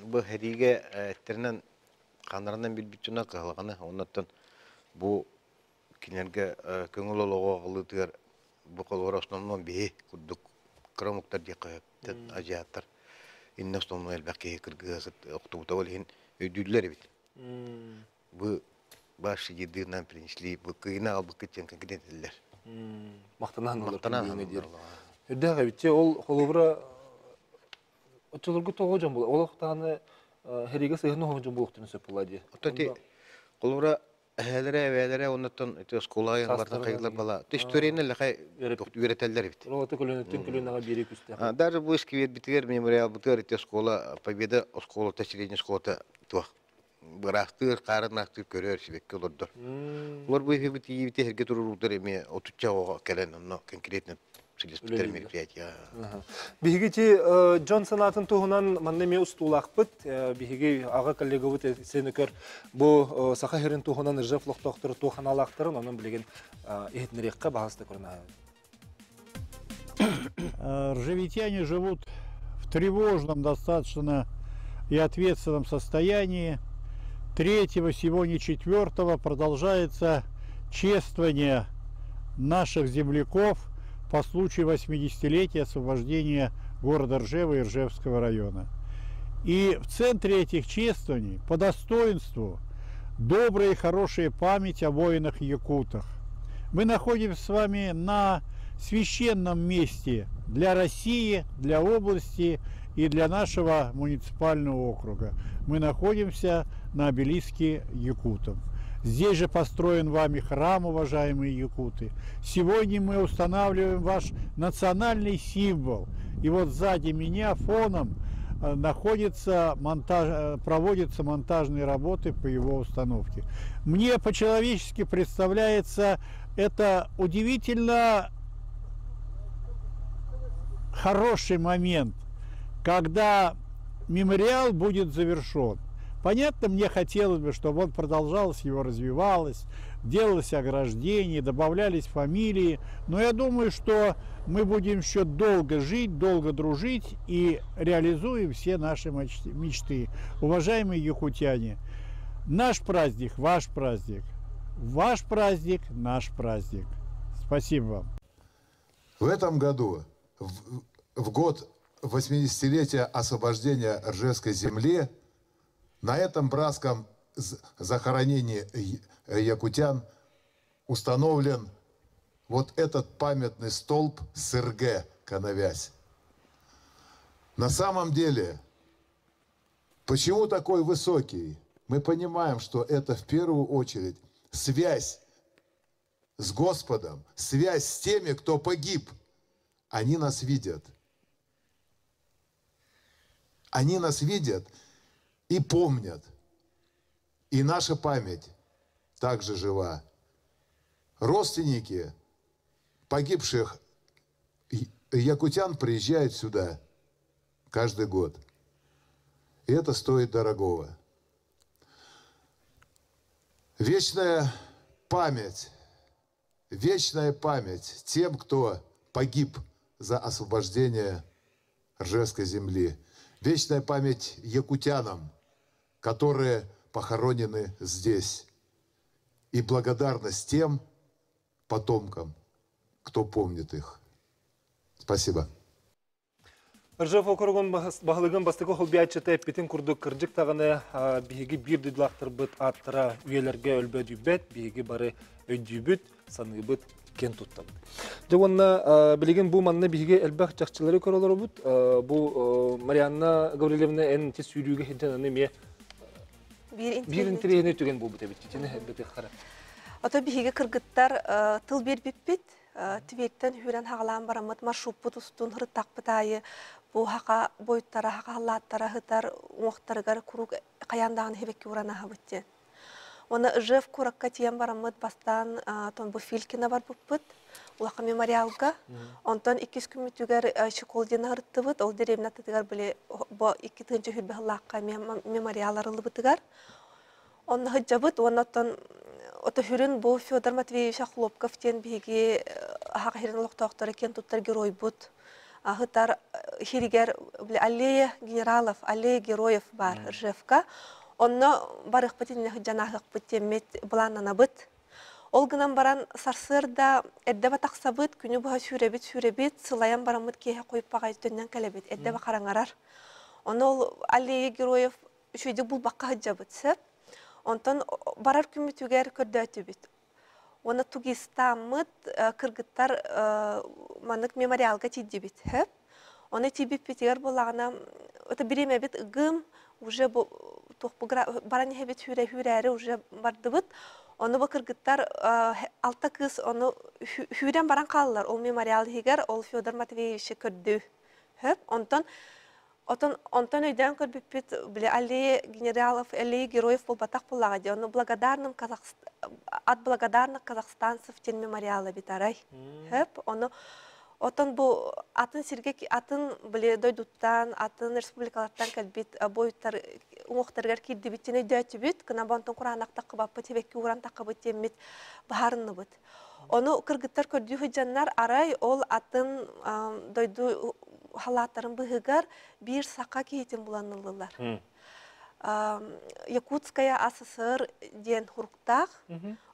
bu herige etterinden kanlarından bir bütüne kılğanı ondan bu kinlerge köngül oloğu qılıtır bu qolwar osnomnon bir kurduk kramuktar diye ajatlar inne osnomnon elbaki kırgız oktuğda olhin ödüller bit Бу баш едынан принесли, бу кыйна албык кеткен конкретелер. Мақтанан Мактанан олар алар. Үрдәгә битче ол холобра отчылыргы тогожан була. Ол таны хериге сыйны хожан булыктын сөп булади. Отти колура әһәләре оннан эти школа янларда кайгылар бала. Төстөренә ләхәй үгәретәләр бит. Роты көлөнөттен көлөнәгә бире күстә. Даже бу эскивет битер мемориал бутер эти школа Победа школа средняя школа то. Бырактыр, карынактыр көрөр сибекке олордор. Олар бу эфебит ийбите херге турурдор эме отуччаого келен, но конкретно силиспитер мероприятия. Бигити Джонсон атын тугунан маннеме устулакпыт, биги ага коллегабыт сенекер бу саха херин тугунан Ржевлох доктор туханалактырын, анын билеген этнерекке багысты көрнө. Ржевитяне живут в тревожном достаточно и ответственном состоянии. 3-го, сегодня 4-го продолжается чествование наших земляков по случаю 80-летия освобождения города Ржева и Ржевского района. И в центре этих чествований по достоинству добрая и хорошая память о воинах-якутах. Мы находимся с вами на священном месте для России, для области и для нашего муниципального округа. Мы находимся на обелиске якутов. Здесь же построен вами храм, уважаемые якуты. Сегодня мы устанавливаем ваш национальный символ. И вот сзади меня фоном проводятся монтажные работы по его установке. Мне по-человечески представляется это удивительно хороший момент, когда мемориал будет завершен. Понятно, мне хотелось бы, чтобы он продолжалось, его развивалось, делалось ограждение, добавлялись фамилии. Но я думаю, что мы будем еще долго жить, долго дружить и реализуем все наши мечты. Уважаемые якутяне, наш праздник, ваш праздник, ваш праздник, наш праздник. Спасибо вам. В этом году, в год 80-летия освобождения Ржевской земли, на этом братском захоронении якутян установлен вот этот памятный столб СРГ «Коновязь». На самом деле, почему такой высокий? Мы понимаем, что это в первую очередь связь с Господом, связь с теми, кто погиб. Они нас видят. Они нас видят и помнят. И наша память также жива. Родственники погибших якутян приезжают сюда каждый год. И это стоит дорогого. Вечная память тем, кто погиб за освобождение Ржевской земли. Вечная память якутянам, которые похоронены здесь. И благодарность тем потомкам, кто помнит их. Спасибо. Ржев округун багылыгын бастыгы холбиячыты петин курдук кыржык тагыны биги бир дыдлактыр быт аттыра үйелерге өлбөдүбөт, биги бары өйдүбүт, саныбыт кен туттабыт. Жогонна билеген бу манна биги элбах жакчылары көрөлөр бут. Бу Марианна Гаврилевна эн тес сүйрүүгө хенжананы ме бир интернет түген бу бутебит. Чечене бете кара. Ото биги кыргыттар тыл бербиппит. Тибеттен хүрен хагалан барамыт маршрут устун хыртак бытайы бу хака бойуттара хака халлаттара хытар уактаргар курук каяндагын хебекке урана хабытте. Оны Ржев куракка тиен барамыт бастан тон бу Филькина бар буппыт. Улака мемориалга. Онтон 2 күн түгөр школдена хырттыбыт. Ол деревна тыгар биле бо 2 тынчы хүрбе халлакка мемориаллары лыбытыгар. Онны хыджабыт, оннотон ото хүрүн бу Федор Матвеевич Хлопков тен биги хакырын локтоктор кен туттар герой бут. Ахытар хиригер аллея генералов, аллея героев бар Ржевка. Онно барых патинне хыджанахык бутемет буланана быт. Ол гынан баран сарсырда эддеба таксабыт, күнү буга сүребит, сылаян барамыт кие коюп багай төннөн келебит. Эддеба караңарар. Онно аллея героев үшөйдү бул бакка хыджабыт сеп. Онтон барар күмүтүгер көрдөтү бит. Оны тугистамыт кыргыттар манык мемориалга тиди бит. Оны тибип битер болагына это биреме бит гым уже баран хебет хүрәре уже барды бит. Оны бу кыргыттар алта кыз оны хүрән баран каллар. Ол мемориал хигер ол Федор Матвеевич көрдү. Онтон өйден көрбүппит биле аллея генералов, аллея героев бол батак буллага. Оны благодарным от благодарных казахстанцев тен мемориала битарай. Оны отон бу атын сиргек атын биле дойдуттан, атын республикалардан калбит боюттар уңуктаргар кирди битине дөтүбүт, кына бонтон куранакта кыбаппы тебекки уран такыбыт темит баарынны бит. Оны кыргыттар көрдүү хыжаннар арай ол атын дойду халаттарын быгыгар бир сака кейтен буланылылар. Якутская АССР ден хуруктак,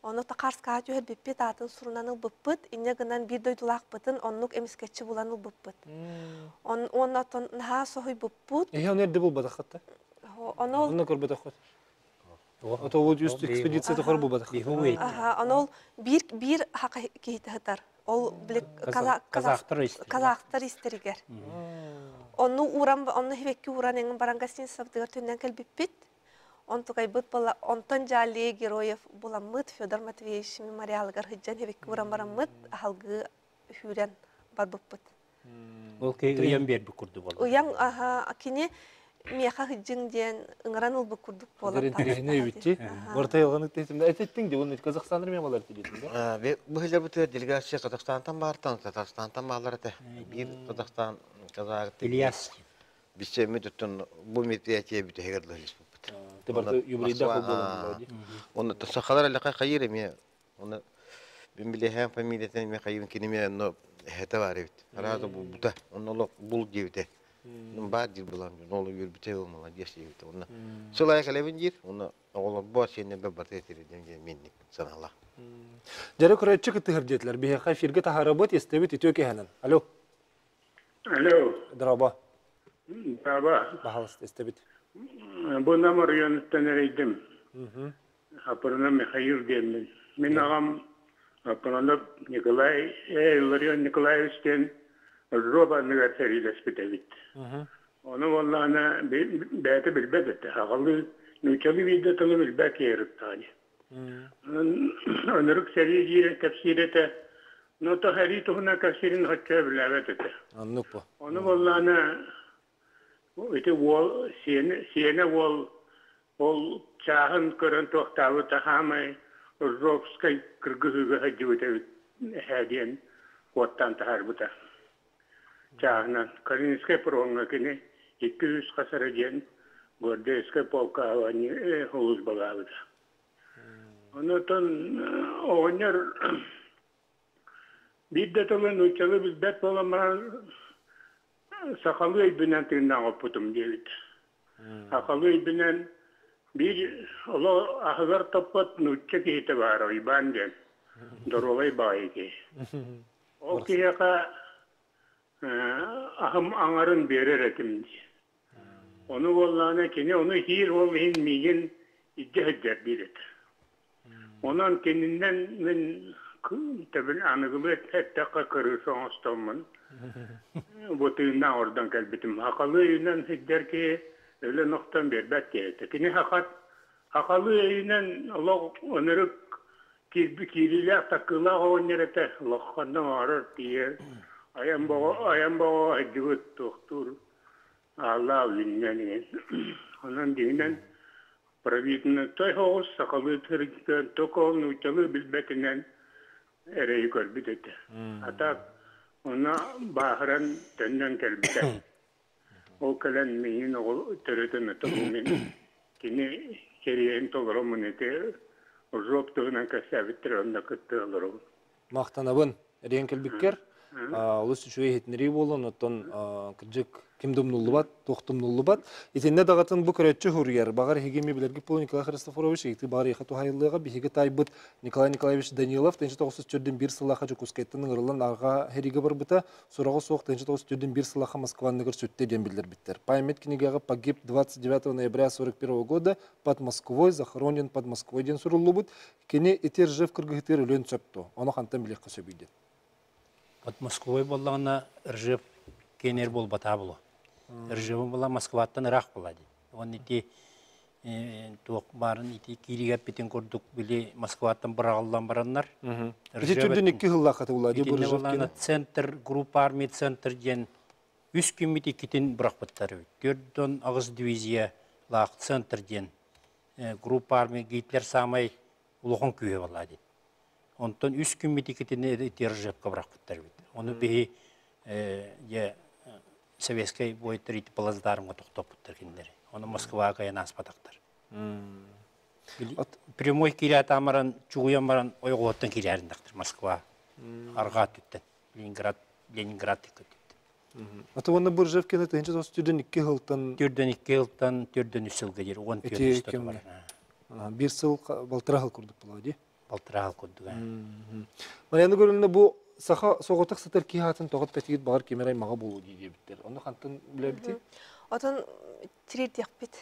оны Тақарская түйер биппет атын сурунаныл биппет, ине гынан бир дойдулак бытын, оннук эмискетчи буланыл биппет. Он атын наха сохой биппет. Он ерде бұл бадақатта? Оны көр бадақат. Ото ол үст экспедицияда көр бұл бадақат. Оны бир хака кейті хытар. Ол билек казахтар истеригер. Onu hevekki uğran engin barangastin sabdıgar tünden kalbipit. Он tukay bıt bala, ontan jali geroyev bulamıt Fyodor Matveyevich memorialgar hıccan hevekki uğran baramıt halgı hüren barbıpıt. Ol kay uyan bir kurdu bala. Uyan akini miyaha hıccan diyen ıngıran ol kurduk bola. Derine evitti. Orta yolganı tesimde etettin de onu Kazakstan'da memalar diledi. Bu hılar bu tür delegasyon Kazakistan'dan bağırtan, Kazakistan'dan bağırdı. Bir Kazakistan İlyas. Bizce müddetin bu medyatiye bir teherrürler ispatı. Tabii yubrida kubbalı. Onu tasakhalar alaka kayırım ya. Onu ben bile hem familiyeten mi kayırım kinime no heta var evet. Arada bu da onu bul gibi. Badir bulan ne olur bir bite olmalı diye şey evet. Onu solaya kalevin gir. Onu oğlum bu şeyine bir batı ettireceğim minni sana Allah. Jara kuraya çıkıttı hırcetler. Bir haka firge taharabot istebit itiyor ki hemen. Alo. Alo. Draba. Draba. Bahalas istebit. Bu namur yönütten ereydim. Apırına Mikhail diyelim. Min ağam apırına Nikolaevичтен Roba üniversitesiyle spitevit. Onu vallahi beyte bilbedet. Hağalı nüçalı vidde talı bilbek yerip tani. Onuruk seriye tefsirete Nota harito huna kasirin hatta bilavetete. Anlık bu. Onu vallahi ite wol siyene wol çahın körün tohtavı tahamay Rovskay kırgızı hacıvete hadiyen ottan taharbuta. Çahına Karinskay provonga kine 200 kasara diyen Gordeyskay polka havani holuz balavuda. Onu ton oynar bir de talan uçalı biz bet olamaz sakalı ibnen tırnağı oputum diyet. Sakalı ibnen bir Allah ahgar tapat nuçça ki hite var o iban den. Dorolay bayi ki. O ki yaka ahım anarın berer etimdi. Onu vallahi kini onu hir olmayan migin iddihacer bilet. Onun kendinden ben tabii anıgılet hep dakika kırırsan astamın. Bu tığından oradan kalbitim. Hakalı yünden hidder ki öyle noktan berbat diyete. Kini hakalı yünden Allah onarık kiriyle takıla oynarete. Allah'ından arar diye. Ayam bağa hedivet doktor. Allah bilmeni. Onun dinden правительный той хоос сакалы тырыктан токон учалы билбетинен эрей көрбүтөтө. Ата она бахран тенден келбите. Ол келен мейин ол төрөтөн өтөмүн кини кериен толромунете жоптугунан касабиттер онда кыттылырым. Мактанабын эрен келбиккер Олус үшуе хетнери болон, оттон кыржык кимдум нуллубат, тоқтум нуллубат. Итенне дагатын бу көрөтчү хурьер. Багар хегеми билерги Пол Николай Христофорович, икти багар ехату хайылыга биһиге тайбыт Николай Николаевич Данилов, 1904-1 сылаха жукускайттын ырылан арга хериге барбыта, сурагы соқ 1904-1 сылаха Москванныгыр сөтте ден билдер биттер. Память книгага погиб 29 ноября 41 года под Москвой, захоронен под Москвой ден суруллубут. Кене итер жив кыргыгытыр өлөн сөпту. Оны хантан билек көсөбүйден. Под Москвой боллағына Ржев кенер бол бата болу. Ржевым бола Москваттан Ирақ болады. Он ити тоқ барын ити киригап бітен көрдік біле Москваттан бірағылдан бараннар. Ити түрден 2 жылла қаты болады. Итіне болағына центр, группа армия центр ден үс күммет екітен бұрақ бұттары. Төрден ағыз дивизия лақ центр ден группа армия Гитлер самай ұлығын күйе болады. Онтон үс күммет екітен Ржевқа бұрақ бұттары бейді. Оны бейі советский бойыттар ити палаздарымға тоқтап бұттар кендері. Оны Москваға каян аспадақтар. Прямой кире атамаран, чуғуян баран ойғы оттан кире әріндақтыр Москва. Арға түттен. Ленинград текті түтті. Аты оны бір Ржевкені тәйінші тосы түрден 2 ғылтан? Түрден 2 ғылтан, түрден 3 жылға дер. 14 жылға бар. 1 сыл балтыра ғыл көрдік болады? Балтыра ғыл көрдік. Марияны көрілінде бұл саха соғытық сатыр кейхатын тоғыт пәтегет бағар кемерай маға болу дейді біттер. Оны қантын біле біті? Отын тирердек бит.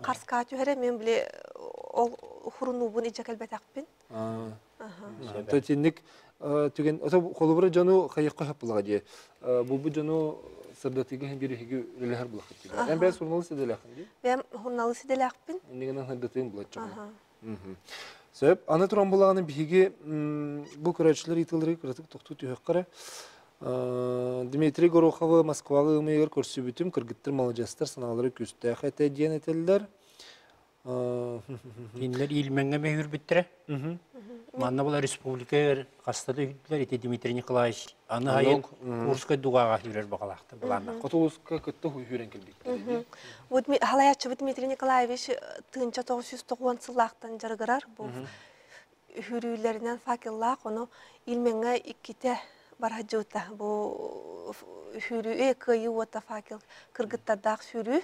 Қарсқа түхәрі мен біле ол хұрынуын ижак әлбәт ақпен. Тәтенік түген, қолы бірі жану қайыққа хап бұлға де. Бұл жану сырдатыға хен бері хеге үлілер бұлға қып дейді. Ән бәрі сұрналы седелі ақын де? Бәм хұрналы седелі ақпен. Негенен хырдатыгын бұлат жағын. Сөп, аны тұран болағаны бігі бұл көрәтшілер етілдері күрәтік тоқту түйек қара. Дмитрий Гороховы Москвалы ұмайығыр көрсі бүтім, кіргіттір малajастар саналары көсті әқәті дейін етелдер. Енлер елменге мәйір біттірі. Манна бұла республика қастады үйділер, еті Дмитрий Николаевич. Аны айын Курскай дуғаға үйрер бағалақты бұланна. Котулуска көтті үйрен келбек. Халаятчы Дмитрий Николаевич тыңча 990 сылақтан жарғырар. Бұл үйрілерінен факеллақ, оны елменге иккете бара жута. Бұл үйрі көйі ота факел кыргыттардақ үйрі.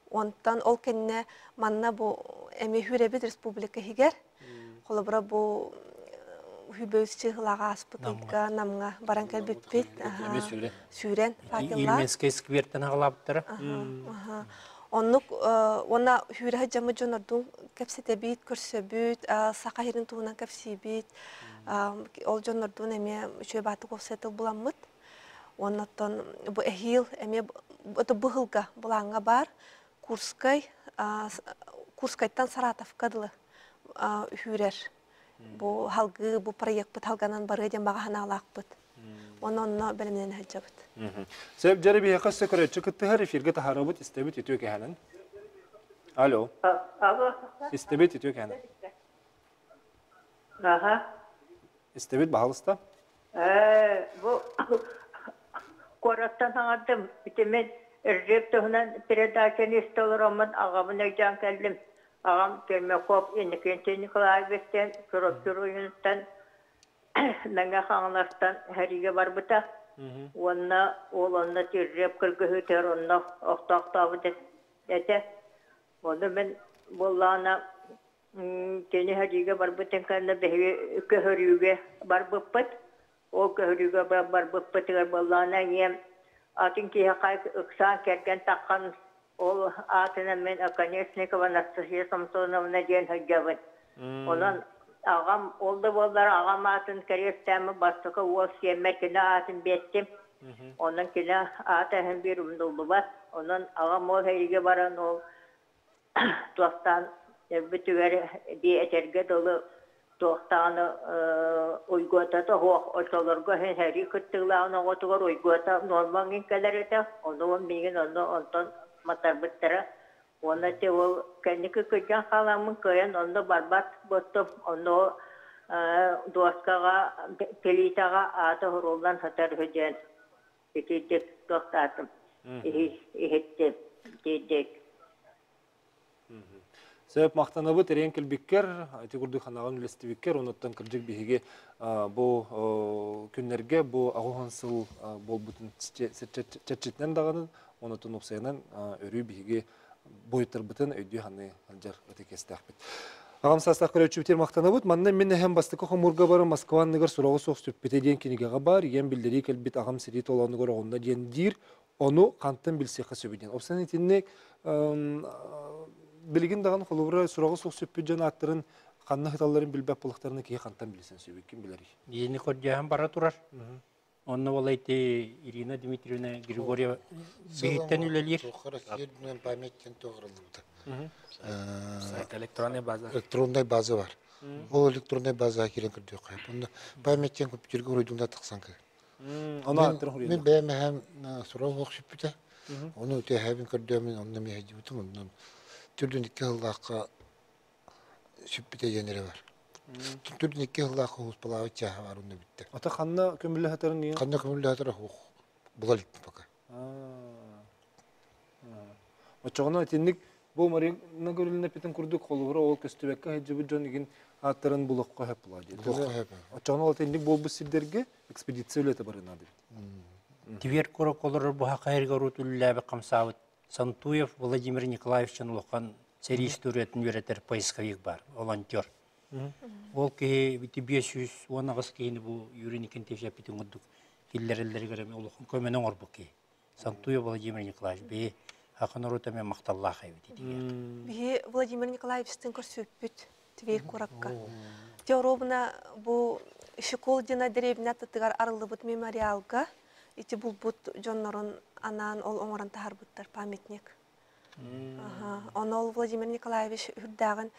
Онтан ол кенне манна бұл әме үйребет республика хигер. Қолы бұра бұл үйбөзші ғылаға аспытылға намға баран кәлбет бет. Сүйрен факеллар. Илменскай скверттен ағылаптыры. Онна үйрі жамы жонырдың кәпсеті бейт, көрсі бейт, сақа ерін туғынан кәпсі бейт. Ол жонырдың әме үші баты қоқсетіл бұламыд. Оннаттан бұл әхил әме бұғылға бұлаңға бар. Курскайттан Саратовкадылы үйрер. Бұл халғы, бұл проект бұд халғанан бары ден бағағана алақ бұд. Оны бәлімнен әджі бұд. Сөйіп жәрі бейе қасы көрәтші күттігер эфирге тахары бұд істебет етуі кәнін. Алло. Істебет етуі кәнін. Істебет бағалыста? Бұл қораттан аңадым. Бітімен Ржев тұғынан передачаны істолырамын ағамын өйден кәлдім. Ағам келме қоп, енекенте Николаевичтен, көрөптір ойыныстан, мәңе қаңыластан әриге бар бұта. Онна тержеп кіргі өтер, онна оқтақтабы дәті. Оны мен боллағына кені әриге бар бұтын кәлді бәйге көхіріге бар бұппыт. Ол көхіріге бар бұппытығыр боллағына ем. Атын кейі қайық ұқсан керген таққан ол атына мен Оконечникова Анастасия Самсоновна ден хүджабын. Онан ағам олды болдар ағам атын кәрестәмі бастықы ол сүйемер кені атын беттім. Онан кені аты әхін бір ұмдылды бар. Онан ағам ол әйге баран ол туақтан бүтігер бей әтерге долы туақтаны ойгуататы хоқ отоларға хен әри күттіғлағына отығыр ойгуата нормаңын кәлер еті. Онын меген онын матар біттірі. Оны те ол кәнекі көтен қаламын көйен оны барбат бұттым. Оны дуаскаға, пелитаға аты ғырулдан сатар хүден. Ететек тоқтатым. Ехеттеп, детек. Себеп мақтанабы терен келбеккер, айты күрді қанағын үлестібеккер, оныттан кіржік бейге бұл күнлерге бұл ағуғансыл бол бұтын чәтчетінен дағанын, оныттан ұпсайынан өрі бейге бойыттар бұтын өйді ханы алжар өтекесті ақпет. Ағам састақ көрәтші бітер мақтана бұд, манна мен әхем бастықы қомырға бары Москван негір сұрағы соқ сөппете ден кенегеға бар, ен білдері кәлбет ағам сірет оланы көрі оғында ден дир, оны қанттан білсеқі сөбеден. Опсан етіннек білген даған қолыбыра сұрағы соқ сөппет жан аттырын қанна хиталарын білбәп бұлықтарына кей қанттан білсен сөбеккен білері. Ені көрдіяған бара тұрар. Онны олайды Ирина Дмитриевна Григорьева бейттен үлелер. Соқыры памяттен тоғырылды. Электронный база. Электронный база бар. Ол электронный база керен көрді қойып. Онда памяттен компьютерге ойдыңда тықсан көр. Мен бәйім әм сұрау оқшып біті. Оны өте әбін көрдімен, онына мен әйді бұтым. Онынан түрдің екі ғылаққа сүп біте женері бар. Түрдің екі ғылаққа ұспалағы чағы бар, онына бітті. Ата қанна көмілі хатарын ең? Қанна көмілі хатары бұлар еттім бақа. Очағына әтенлік бұл марина көріліне петін күрдік қолығыра ол көстібәкке әйджібі жон еген аттарын бұлыққа әп бұлады. Очағына әтенлік бұл бұл сілдерге экспедиция өлеті барына дейді. Тивер көрік олар бұға қайырға рутуліләбі қамсауыт. Сантуев Владимир Николаевичтен ұлыққан сәрі историяатын өретер поисковик бар, волонтер. Ол кей 500 ағыз кейіні бұл юриникен тефия петін ұддық. Келдер-елдері көреме ұлыққан көменің орбық кей. Сантуев Владимир Николаевич бей ақын ұрыта мен мақталлақ әйбет едігер. Бей Владимир Николаевичтен көрсөппіт Тивер көрікка. Теоробына бұл школ дена деребіне аттығар арылы бұд мемориалға, ити бұл бұд жоннарын анан ол оңыран тахар бұдтар памятник. Оны ол Владимир Николаевич үрдағын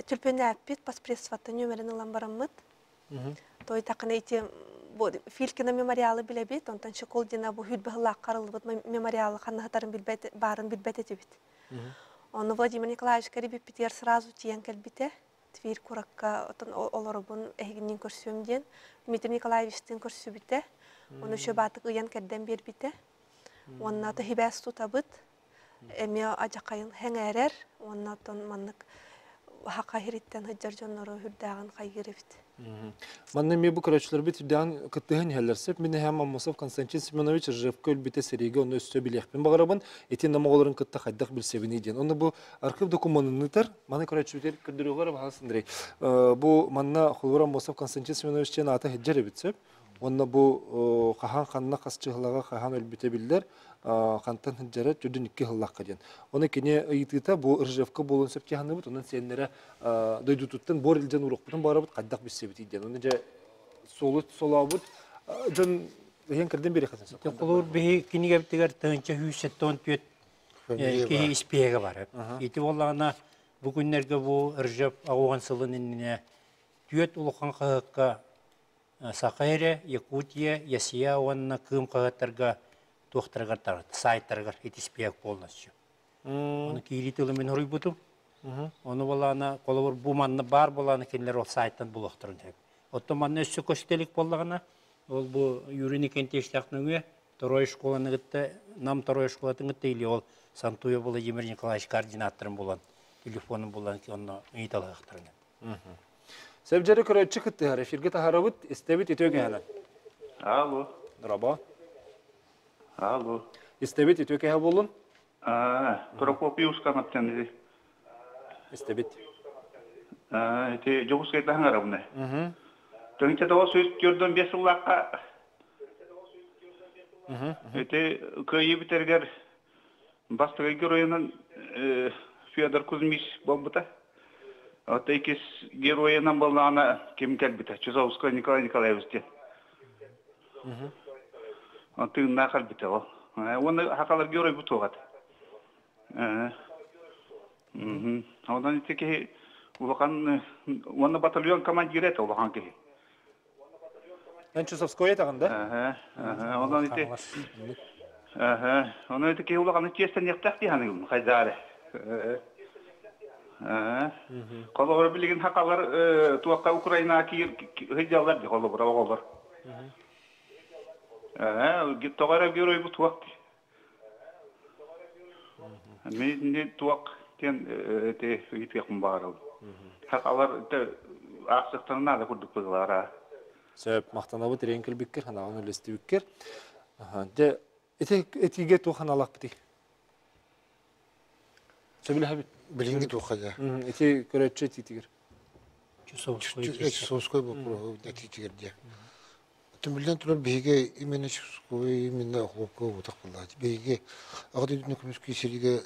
түлпені әппет паспредстватты нөмерін ұлан барамыд. Той тақын ити Филькина мемориалы билебит, онтан школ дена бұл хүд бұғылақ қарылы бұд мемориалы қанығытарын барын билбет етебет. Оны Владимир Николаевич кәрібіп бітер сразу тиен кәлбіте. Твир куракка олорубун эгинин көрсөмден Дмитрий Николаевичтин көрсөбүтэ. Оны шөбатык ыян кәрден бербите. Онна да хибәс тутабыт. Эме ажакайын хәңәрәр. Онна тон маннык хакаһириттен хыджар жоннору хүрдәгән кайгырыбыт. Манны ме бу көрәчләр бит дән кыттыгын хәлләрсеп мине һәм Мамусов Константин Семенович Ржевкөл бите сериге оны өстө билехпен багарабын. Этин намагларын кытта хайдак билсебини ден. Оны бу архив документын тар, маны көрәчләр кирдирүгәр баһасындрый. Бу манна Хулура Мамусов Константин Семенович чен ата хәҗҗәр битсеп, онда бу хахан ханна касчыгылага хахан өлбите билләр. Қантан хәджәрә түдін 2 хыллаққа ден. Оны кене ыйтыта бұл Ржевка болын сөпте ханы бұд, оның сенлері дөйді тұттын бор елден ұруқ бұтын бары бұд, қайдақ біз себет еден. Оны жа сола бұд, жон ең кірден бері қасын соқ. Құлыр бейі кенеге біттігер тұңынша хүйсеттен пет кейі іспеге бар. Еті олағына бүгінлерге бұл Ржев ағуған сылынынне түйет ұлыққан қағыққа Сақайры, Якутия, Ясия оғанына кым қағаттарға тоқтырғар сайттарғар етіспек болнасшы. Оны кейлі тылы мен ұрый бұтым. Оны болағына қолы бұманны бар болағына кенілер ол сайттан бұлықтырын. Отты манны өссі көштелік болағына, ол бұл юрини кентештіқтің өе, второй школаны ғытты, нам второй школатын ғытты, или ол Сантуев Владимир Николаевич координаторын болан, телефонын болан, оны ұйталы ғықтырын. Сәбжәрі көрәтші күтті ғар, эфирге тахарабыт, істебет етөге әлі. Алло. Драба. Алло. Истебет етөке ә болын? Прокопиус канаптен еді. Истебет. Эти жоғыз қайдағын арабыны. Төнте дауа сөз көрден 5 ұлаққа. Эти көйі бітергер бастығы героинан Федор Кузьмич бол бұта. Ота екес героинан болғана кем кәлбіті. Чузовской Николай Николаевич ден. Тыгынна қалбіті ол. Оны хақалар герой бұты оғады. Одан етеке ұлыған, оны батальон командир еті ұлыған кеге. Ән Чусовской етағында? Одан ете... Оны етеке ұлыған тестен ектақ дейханың қайдары. Қолығыр білеген хақалар туаққа Украина кейдалар dey қолығыр оғылар. Тоғара герой бұт уақыт. Мен туақ тен те итке кумбарыл. Хакалар ақсықтарына да күрдік бұғылара. Сөп, мақтанабы терен кілбіккер, ханағын өлесті бүккер. Де, етіге туған алақ біті? Сөбілі хабит? Білінгі туқада. Еті көрәтші етігер? Чусовской бұл нәтитігер де. Тümbilden turar beyge imene Чусовской, именно хлопка отақ болады. Beyge, ағады дүнне күміскі есеріге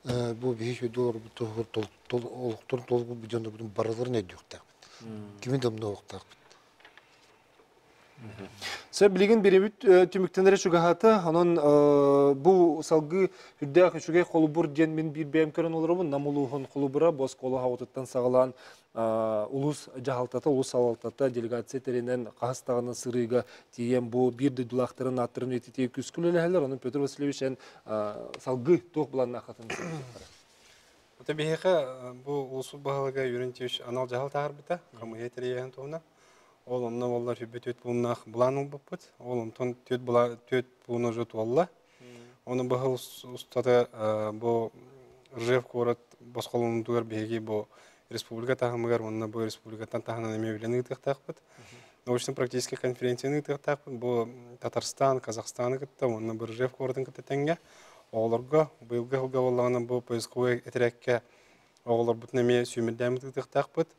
бұл бейші доллар олықтырын толғы бұдионда бұдың бараларын әді өқтақ. Кемен дамына оқтақ. Сәп білеген беремет түміктенері шүгахаты, анын бұл салғы үрдәқ үшіге қолы бұр ден мен бір бәйім көрін олырымын, намылуғын қолы бұра, бос қолы хауытыттан сағылан улус жағалтата, улус салалтата делегация теренен қағыстағының сырыға тиген бұл бірді дұлақтырын аттырын ететей күскілі әлер, оның Петр Васильевич салғы тоқ бұланына қатын сұрды. Ота бейхе бұл улсу бағалыға үйрентеуш анал жағалтағыр біта, қамы етерейген тоғына. Ол онна олар хүбет өт бұлынақ бұланың бұппыт. Ол онтон төт бұлыны жөт олла. Оны бұғыл ұстады бұл Ржев көрет басқалының туғар бейге бұл республика тағымығар, онына бұл республикаттан тағынан әмеуілені ұтықтақпыт. Научно-практический конференцияны ұтықтақпыт. Бұл Татарстан, Казахстаны күтті, онына бұл Ржев көретін күтті тәңге. Оғыларға, бұйылғы ғылға олағынан бұл поисковый әтірәкке оғылар бұтын әме сүймелдәмі ұтықтақпыт.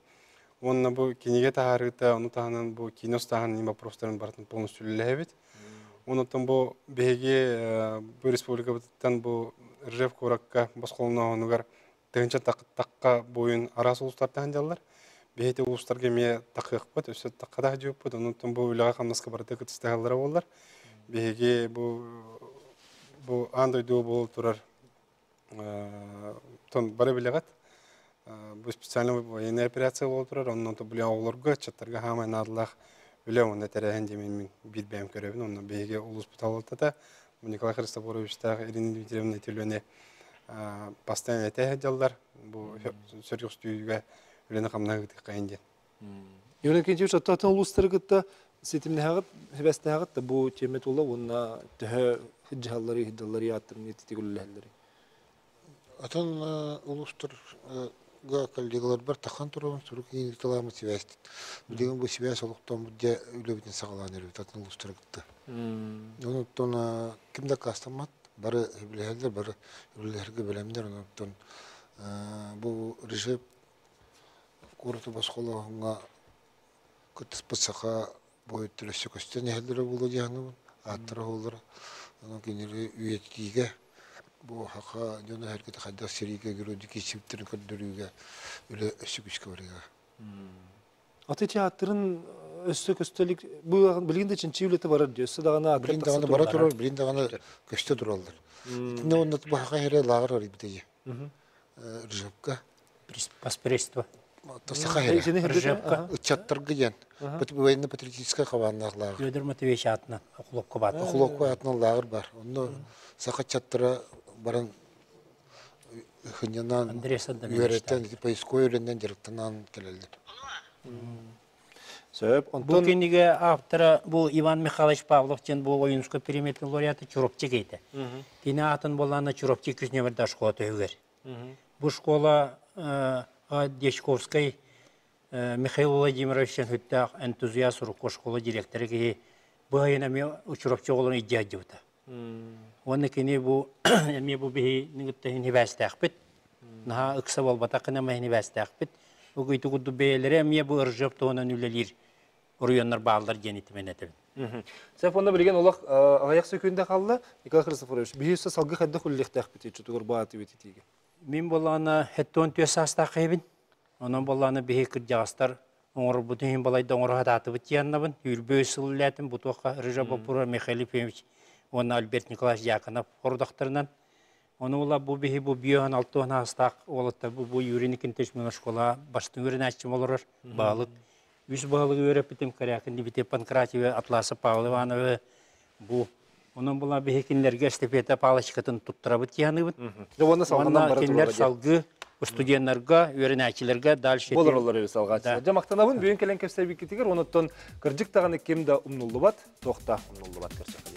Онна бұл кенеге тағарыта, оны тағынан бұл кинос тағынан неме вопростарын бартын полностью үліләбет. Онытын бұл бәйге бұл республика бұттан бұл Ржев көракка басқолына онығар тығынша таққа бойын арасы ұлыстар тағындалар. Бәйте ұлыстарға ме тақық бұд, өсі таққа тағы жөп бұд. Онытын бұл үліға қамнасқа барды күтістағалары болар. Бәйге бұл андойды бұл тұрар бары білеғат. Бұл специальный военная операция болып тұрар, онын бұл оғылырға, чаттарға хамай надылақ өлі онда тәрәйін демен бір бәйім көребін, онын бейге ұлыс бұталылтата. Николай Христофоровичтағы Ирина Дмитриевна етелуіне постоянно әтәйі жалдар, бұл сөргіс түйіге өлені қамнағыды қайынден. Еврен Кентьевич, аттатын ұлыстырғытта сетіміне ағыт, хебәсіне ағыт, бұл темет ола, онына түхі хиджалары, хиджалары аттырын ететек өліләлері. Атын ұлыстырға коллегалар бар, таққан тұрауын сұрық еңгіталамы связьтет. Білеген бұл связь олықтан бұдде үлебітін сағалан өрбет, атын ұлыстырғытты. Оныттан кімді қастамат, бары біләлдер, бары үлелерге білемдер, оныттан бұл Ржев көріті басқолағыңа күттіс бұтсаға бойы түлесі көстен әлдері болды жағынымын, аттыры олдыры, оның кенері үйеткейге бұл хақа жөні әркеті қайдақ серейге көреді, кесіптерін көрдіруге үлі өсі күшке барыға. Аты театрын өсі көстелік, білгенде чынчы үлеті барар де, өсі дағана аттыр тақсы бара тұрар, білген дағана көсті тұралдар. Итінде оннаты бұл хақа хере лағыр арай бітеге. Ржевка. Паспорейство. Тасақа хере. Ржевка. Үтчаттырғы ден. Военно-патриотическая қабаннақ лағыр. Федор Матвеевич атынан, Оқулокқа баты. Оқулокқа атынан лағыр бар. Оны сақа чаттыра баран хынянан үйереттен, поисковый үйреннен директанан келелдер. Бұл кенеге автора, бұл Иван Михайлович Павлов, бұл ойыншқа периметр лауреаты Чуровчик ейді. Кені атын болғаны Чуровчик күзнемірді школа төгер. Бұл школа Дечковской Михаил Владимировичтен хүттіғ энтузиаст ұрыққа школа директоры кей бұл айына мен Чуровчик олын идеяды бұта. Оны кені бұл бейі нүгіттігін хебәстәқ біт. Наға ұқса болбата қынама хебәстәқ біт. Бұл көйті құдды бейлері әме бұл ұржып тоғынан үлелер ұрыйонлар бағылар женетімен әтілін. Сәп онда білген олақ ағаяқ сөкүйінде қалды, Николай Христофорович, бейесі салғы қадды құллықтақ біт етші тұғыр бағаты өтетеге? Мен болағына әтті 14 астақ ебін. Оның болағына бейі кірджағастар оңыр бұтын балайды оңыр ғадаты біт яннабын. Үлбөй сылыләтім бұтуаққа Рыжабапура Михаил Ефимович, оны Альберт Николаевич Яконов ордақтарынан. Оны ола бұл бейі бұл бүйоған 6 астақ олатта бұл юринікін тешмен школа баштың өрін әшчім олырыр бағылық. Үш бағылығы өріп бітім қарақын дебіте Панкратиеве, Атласы Павел Иванове бұл. Оның бұла бейкенлерге эстафета палочкатын тұттыра бұт яғыныбын. Онна кенлер салғы студентлерге, өрін әчілерге дальше. Болыр олар өз салға. Жамақтанабын бүйін келен кәпсәр бекетігер, оныттан кіржік тағаны кемді ұмнулы бат, тоқта ұмнулы бат көрсек.